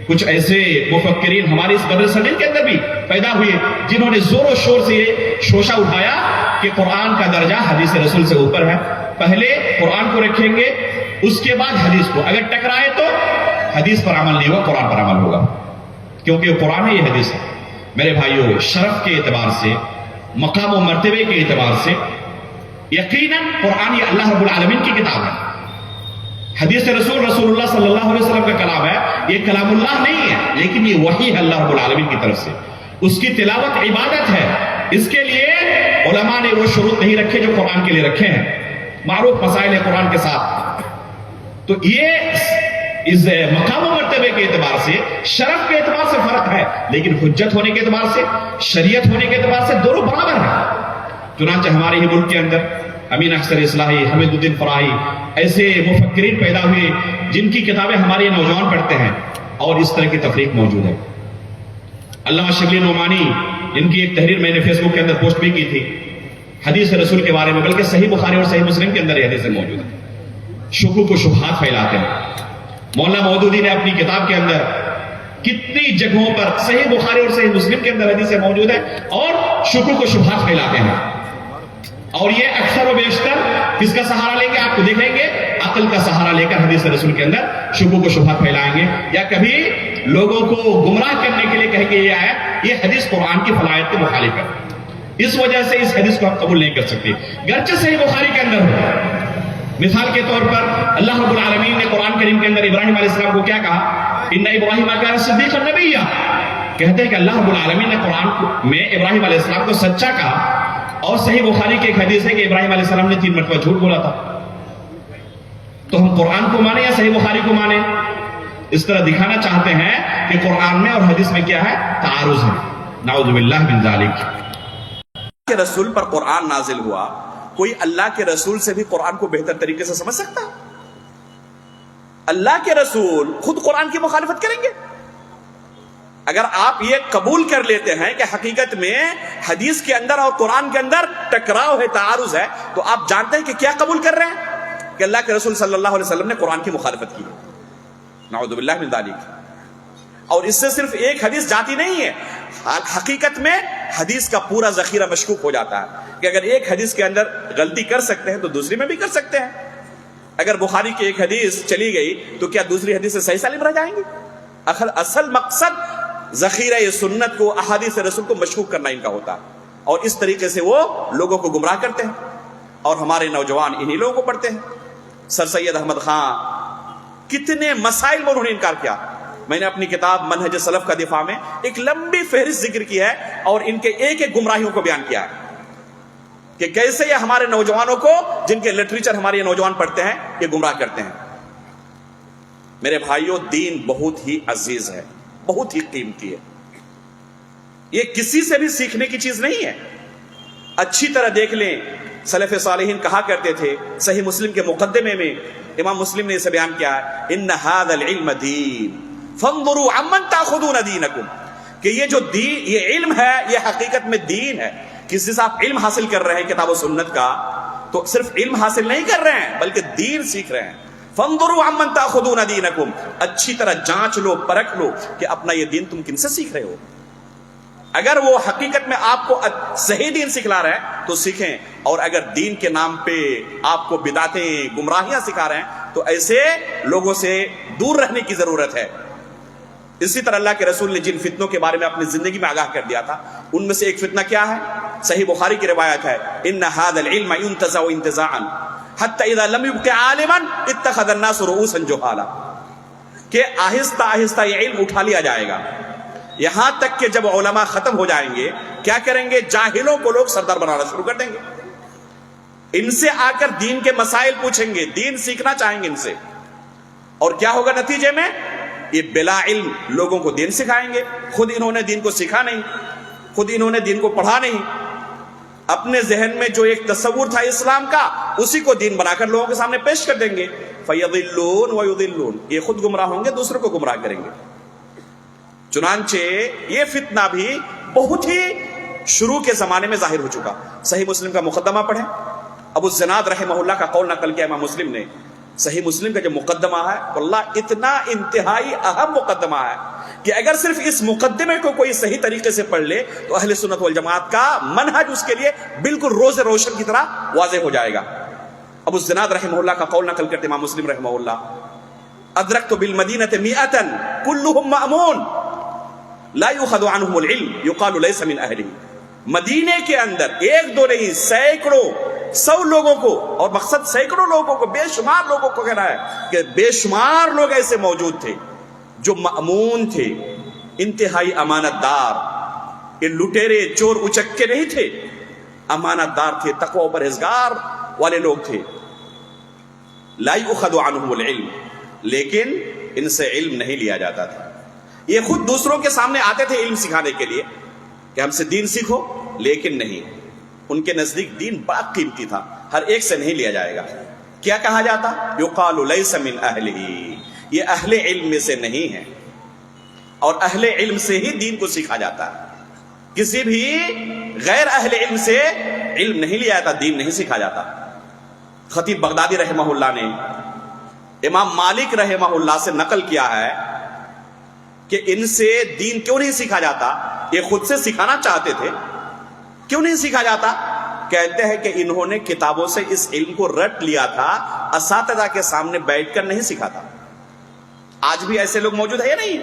کچھ ایسے مفکرین ہمارے اس بر صغیر کے اندر بھی پیدا ہوئے جنہوں نے زور و شور سے یہ شوشہ اٹھایا کہ قرآن کا درجہ حدیث رسول سے اوپر ہے، پہلے قرآن کو رکھیں گے اس کے بعد حدیث کو، اگر ٹکرائے تو حدیث پر عمل نہیں ہوگا، قرآن پر عمل ہوگا، کیونکہ یہ قرآن ہے، یہ حدیث ہے۔ میرے بھائیوں، شرف کے اعتبار سے، مقام و مرتبے کے اعتبار سے یقیناً قرآن یہ اللہ رب العالمین کی کتاب ہے، حدیث رسول اللہ صلی اللہ علیہ وسلم کا کلام ہے، یہ کلام اللہ نہیں ہے، لیکن یہ وحی ہے اللہ رب العالمین کی طرف سے، اس کی تلاوت عبادت ہے۔ اس کے لیے علماء نے وہ شروط نہیں رکھے جو قرآن کے لیے رکھے ہیں، معروف مسائل قرآن کے ساتھ۔ تو یہ اس مقام و مرتبے کے اعتبار سے، شرف کے اعتبار سے فرق ہے، لیکن حجت ہونے کے اعتبار سے، شریعت ہونے کے اعتبار سے دونوں برابر ہیں۔ چنانچہ ہمارے ہی ملک کے اندر امین اختر اصلاحی، حمید الدین فراہی، ایسے مفکرین پیدا ہوئے جن کی کتابیں ہمارے نوجوان پڑھتے ہیں، اور اس طرح کی تفریق موجود ہے۔ علامہ شبلی نعمانی، ان کی ایک تحریر میں نے فیس بک کے اندر پوسٹ بھی کی تھی حدیث رسول کے بارے میں، بلکہ صحیح بخاری اور صحیح مسلم کے اندر یہ حدیثیں موجود ہیں، شکوک و شبہات پھیلاتے ہیں۔ مولانا مودودی نے اپنی کتاب کے اندر کتنی جگہوں پر صحیح بخاری اور صحیح مسلم کے اندر حدیثیں موجود ہیں اور شکوک و شبہات پھیلاتے ہیں، اور یہ اکثر و بیشتر کس کا سہارا لیں گے؟ آپ کو دیکھیں گے عقل کا سہارا لے کر حدیث رسول کے اندر شکوک و شبہات پھیلائیں گے، یا کبھی لوگوں کو گمراہ کرنے کے لیے کہیں گے یہ آیت، یہ حدیث قرآن کی فلایت کے مخالف ہے، اس وجہ سے اس حدیث کو ہم قبول نہیں کر سکتے، گرچہ صحیح بخاری کے اندر ہو۔ مثال کے طور پر اللہ رب العالمین نے قرآن کریم کے اندر ابراہیم علیہ السلام کو کیا کہا؟ ان ابراہیم کان صدیقا نبیا، کہتے ہیں کہ اللہ رب العالمین نے قرآن میں ابراہیم علیہ السلام کو سچا کہا، اور صحیح بخاری کی ایک حدیث ہے کہ ابراہیم علیہ السلام نے 3 مرتبہ جھوٹ بولا تھا۔ تو ہم قرآن کو مانیں یا صحیح بخاری کو مانیں؟ اس طرح دکھانا چاہتے ہیں کہ قرآن میں اور حدیث میں کیا ہے؟ تعارض ہے، نعوذ باللہ من ذالک۔ کہ رسول پر قرآن نازل ہوا، کوئی اللہ کے رسول سے بھی قرآن کو بہتر طریقے سے سمجھ سکتا ہے؟ اللہ کے رسول خود قرآن کی مخالفت کریں گے؟ اگر آپ یہ قبول کر لیتے ہیں کہ حقیقت میں حدیث کے اندر اور قرآن کے اندر ٹکراؤ ہے، تعارض ہے، تو آپ جانتے ہیں کہ کیا قبول کر رہے ہیں؟ کہ اللہ کے رسول صلی اللہ علیہ وسلم نے قرآن کی مخالفت کی ہے، نعوذ باللہ من ذالک۔ اور اس سے صرف ایک حدیث جاتی نہیں ہے، حقیقت میں حدیث کا پورا ذخیرہ مشکوک ہو جاتا ہے کہ اگر ایک حدیث کے اندر غلطی کر سکتے ہیں تو دوسری میں بھی کر سکتے ہیں۔ اگر بخاری کی ایک حدیث چلی گئی تو کیا دوسری حدیث سے صحیح سالم رہ جائیں گی؟ اصل مقصد ذخیرہ سنت کو، احادیث رسول کو مشکوک کرنا ان کا ہوتا ہے، اور اس طریقے سے وہ لوگوں کو گمراہ کرتے ہیں، اور ہمارے نوجوان انہی لوگوں کو پڑھتے ہیں۔ سر سید احمد خان کتنے مسائل میں انہوں نے انکار کیا، میں نے اپنی کتاب منہج سلف کا دفاع میں ایک لمبی فہرست ذکر کی ہے، اور ان کے ایک ایک گمراہیوں کو بیان کیا ہے کہ کیسے یہ ہمارے نوجوانوں کو، جن کے لٹریچر ہمارے نوجوان پڑھتے ہیں، یہ گمراہ کرتے ہیں۔ میرے بھائیوں، دین بہت ہی عزیز ہے، بہت ہی قیمتی ہے، یہ کسی سے بھی سیکھنے کی چیز نہیں ہے۔ اچھی طرح دیکھ لیں، سلف صالحین کہا کرتے تھے، صحیح مسلم کے مقدمے میں امام مسلم نے اسے بیان کیا ہے، ان ھذا العلم دین فانظروا عمن تاخذون دینکم، کہ یہ جو دین، یہ علم ہے، یہ حقیقت میں دین ہے۔ کسی سے آپ علم حاصل کر رہے ہیں کتاب و سنت کا، تو صرف علم حاصل نہیں کر رہے ہیں بلکہ دین سیکھ رہے ہیں۔ فانظروا عمن تاخذون دینکم، اچھی طرح جانچ لو، پرکھ لو کہ اپنا یہ دین تم کن سے سیکھ رہے ہو۔ اگر وہ حقیقت میں آپ کو صحیح دین سکھلا رہے ہیں تو سیکھیں، اور اگر دین کے نام پہ آپ کو بدعتیں، گمراہیاں سکھا رہے ہیں تو ایسے لوگوں سے دور رہنے کی ضرورت ہے۔ اسی طرح اللہ کے رسول نے جن فتنوں کے بارے میں اپنی زندگی میں آگاہ کر دیا تھا، ان میں سے ایک فتنہ کیا ہے؟ صحیح بخاری کی روایت ہے، ان ھذا العلم ينتزع انتزاعا حتى اذا لم يبق عالما اتخذ الناس رؤوسا جهالا، کہ آہستہ آہستہ یہ علم اٹھا لیا جائے گا، یہاں تک کہ جب علماء ختم ہو جائیں گے، کیا کریں گے؟ جاہلوں کو لوگ سردار بنانا شروع کر دیں گے، ان سے آ کر دین کے مسائل پوچھیں گے، دین سیکھنا چاہیں گے ان سے، اور کیا ہوگا نتیجے میں؟ یہ بلا علم لوگوں کو دین سکھائیں گے، خود انہوں نے دین کو سیکھا نہیں، خود انہوں نے دین کو پڑھا نہیں، اپنے ذہن میں جو ایک تصور تھا اسلام کا اسی کو دین بنا کر لوگوں کے سامنے پیش کر دیں گے. فَيَضِلُّونَ وَيُضِلُّونَ، یہ خود گمراہ ہوں گے، دوسروں کو گمراہ کریں گے. چنانچہ یہ فتنہ بھی بہت ہی شروع کے زمانے میں ظاہر ہو چکا. صحیح مسلم کا مقدمہ پڑھیں. ابو الزناد رحمہ اللہ کا قول نقل کیا امام مسلم نے. صحیح مسلم کا جو مقدمہ ہے واللہ اتنا انتہائی اہم مقدمہ ہے کہ اگر صرف اس مقدمے کو کوئی صحیح طریقے سے پڑھ لے تو اہل سنت والجماعت کا منہج اس کے لیے بالکل روز روشن کی طرح واضح ہو جائے گا. ابو الزناد رحمہ اللہ کا قول نقل کرتے امام مسلم رحمہ اللہ، ادرکت بالمدینۃ مئۃ کلھم مأمون لا یؤخذ عنہم العلم یقال لیس من اہلہ. مدینے کے اندر ایک دو نہیں، سینکڑوں، 100 لوگوں کو، اور مقصد سینکڑوں لوگوں کو، بے شمار لوگوں کو کہنا ہے کہ بے شمار لوگ ایسے موجود تھے جو مأمون تھے، انتہائی امانت دار. یہ لٹیرے چور اچکے نہیں تھے، امانت دار تھے، تقوی و پرہیزگار والے لوگ تھے. لا یؤخذ عنہم العلم، لیکن ان سے علم نہیں لیا جاتا تھا. یہ خود دوسروں کے سامنے آتے تھے علم سکھانے کے لیے کہ ہم سے دین سیکھو، لیکن نہیں، ان کے نزدیک دین بڑا قیمتی تھا، ہر ایک سے نہیں لیا جائے گا. کیا کہا جاتا؟ یقال لیس من اہلہ، یہ اہل علم میں سے نہیں ہے، اور اہل علم سے ہی دین کو سیکھا جاتا ہے. کسی بھی غیر اہل علم سے علم نہیں لیا جاتا، دین نہیں سیکھا جاتا. خطیب بغدادی رحمہ اللہ نے امام مالک رحمہ اللہ سے نقل کیا ہے کہ ان سے دین کیوں نہیں سیکھا جاتا. یہ خود سے سکھانا چاہتے تھے، کیوں نہیں سیکھا جاتا؟ کہتے ہیں کہ انہوں نے کتابوں سے اس علم کو رٹ لیا تھا، اساتذہ کے سامنے بیٹھ کر نہیں سیکھا تھا. آج بھی ایسے لوگ موجود ہیں یا نہیں؟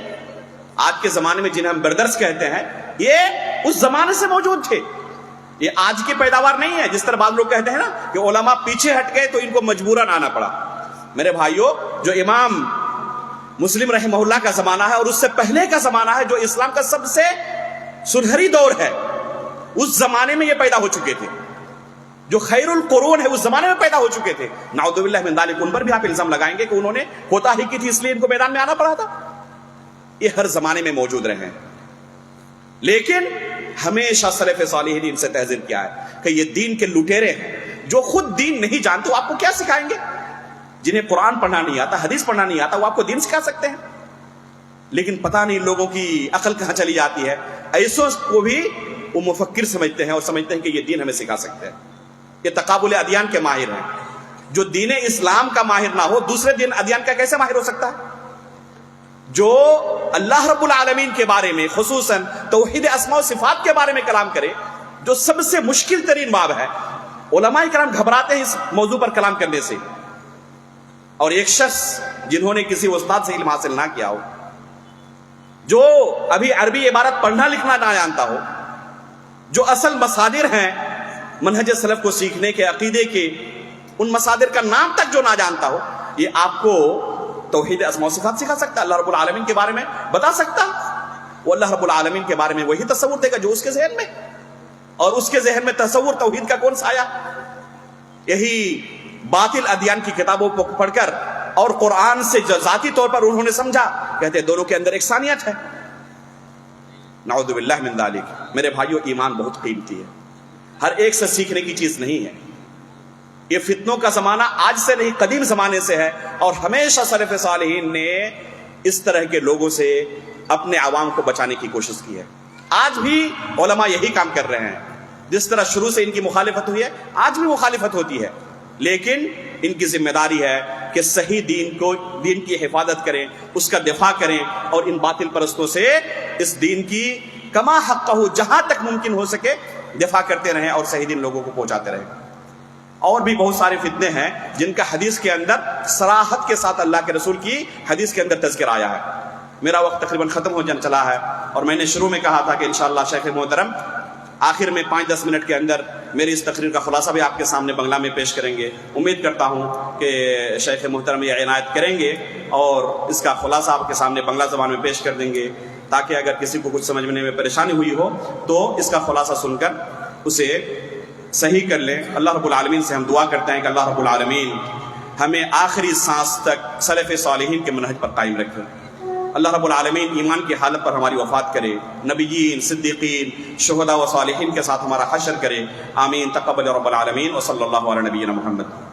آج کے زمانے میں جنہیں ہم بردرس کہتے ہیں، یہ اس زمانے سے موجود تھے. یہ آج کی پیداوار نہیں ہے. جس طرح بعض لوگ کہتے ہیں نا کہ علماء پیچھے ہٹ گئے تو ان کو مجبوراً آنا پڑا. میرے بھائیوں، جو امام مسلم رحمہ اللہ کا زمانہ ہے اور اس سے پہلے کا زمانہ ہے جو اسلام کا سب سے سنہری دور ہے، اس زمانے میں یہ پیدا ہو چکے تھے. جو خیر القرون ہے اس زمانے میں پیدا ہو چکے تھے. نعوذ باللہ من ذالک، ان پر بھی آپ الزام لگائیں گے کہ انہوں نے کوتاہی کی تھی اس لیے ان کو میدان میں آنا پڑا تھا. یہ ہر زمانے میں موجود رہے ہیں، لیکن ہمیشہ سلف صالحین ان سے تحذیر کیا ہے کہ یہ دین کے لٹیرے ہیں جو خود دین نہیں جانتے. وہ آپ کو کیا سکھائیں گے؟ جنہیں قرآن پڑھنا نہیں آتا، حدیث پڑھنا نہیں آتا، وہ آپ کو دین سکھا سکتے ہیں. لیکن پتہ نہیں لوگوں کی عقل کہاں چلی جاتی ہے. ایسوں کو بھی وہ مفکر سمجھتے ہیں اور سمجھتے ہیں کہ یہ دین ہمیں سکھا سکتے ہیں. یہ تقابل ادیان کے ماہر ہیں. جو دین اسلام کا ماہر نہ ہو دوسرے دین ادیان کا کیسے ماہر ہو سکتا ہے؟ جو اللہ رب العالمین کے بارے میں، خصوصاً توحید اسماء و صفات کے بارے میں کلام کرے، جو سب سے مشکل ترین باب ہے. علماء کرام گھبراتے ہیں اس موضوع پر کلام کرنے سے. اور ایک شخص جنہوں نے کسی استاد سے علم حاصل نہ کیا ہو، جو ابھی عربی عبارت پڑھنا لکھنا نہ جانتا ہو، جو اصل مصادر ہیں منہج سلف کو سیکھنے کے، عقیدے کے، ان مصادر کا نام تک جو نہ جانتا ہو، یہ آپ کو توحید اسماء و صفات سکھا سکتا، اللہ رب العالمین کے بارے میں بتا سکتا. وہ اللہ رب العالمین کے بارے میں وہی تصور دے گا جو اس کے ذہن میں، اور اس کے ذہن میں تصور توحید کا کون سا آیا؟ یہی باطل ادیان کی کتابوں کو پڑھ کر اور قرآن سے جو ذاتی طور پر انہوں نے سمجھا، کہتے ہیں دونوں کے اندر ایک ثانیت ہے. نعوذ باللہ من ذالک. میرے بھائیوں، ایمان بہت قیمتی ہے، ہر ایک سے سیکھنے کی چیز نہیں ہے. یہ فتنوں کا زمانہ آج سے نہیں، قدیم زمانے سے ہے، اور ہمیشہ سلف صالحین نے اس طرح کے لوگوں سے اپنے عوام کو بچانے کی کوشش کی ہے. آج بھی علماء یہی کام کر رہے ہیں. جس طرح شروع سے ان کی مخالفت ہوئی ہے، آج بھی مخالفت ہوتی ہے، لیکن ان کی ذمہ داری ہے کہ صحیح دین کی حفاظت کریں، اس کا دفاع کریں، اور ان باطل پرستوں سے اس دین کی کما حقہ جہاں تک ممکن ہو سکے دفاع کرتے رہیں اور صحیح دین لوگوں کو پہنچاتے رہیں. اور بھی بہت سارے فتنے ہیں جن کا حدیث کے اندر صراحت کے ساتھ اللہ کے رسول کی حدیث کے اندر تذکر آیا ہے. میرا وقت تقریباً ختم ہو چلا ہے، اور میں نے شروع میں کہا تھا کہ انشاءاللہ شیخ محترم آخر میں 5-10 منٹ کے اندر میری اس تقریر کا خلاصہ بھی آپ کے سامنے بنگلہ میں پیش کریں گے. امید کرتا ہوں کہ شیخ محترم یہ عنایت کریں گے اور اس کا خلاصہ آپ کے سامنے بنگلہ زبان میں پیش کر دیں گے، تاکہ اگر کسی کو کچھ سمجھنے میں پریشانی ہوئی ہو تو اس کا خلاصہ سن کر اسے صحیح کر لیں. اللہ رب العالمین سے ہم دعا کرتے ہیں کہ اللہ رب العالمین ہمیں آخری سانس تک سلف صالحین کے منہج پر قائم رکھے. اللہ رب العالمین ایمان کی حالت پر ہماری وفات کرے، نبیین، صدیقین، شہداء و صالحین کے ساتھ ہمارا حشر کرے، آمین۔ تقبل رب العالمین، وصلی اللہ علی نبینا محمد۔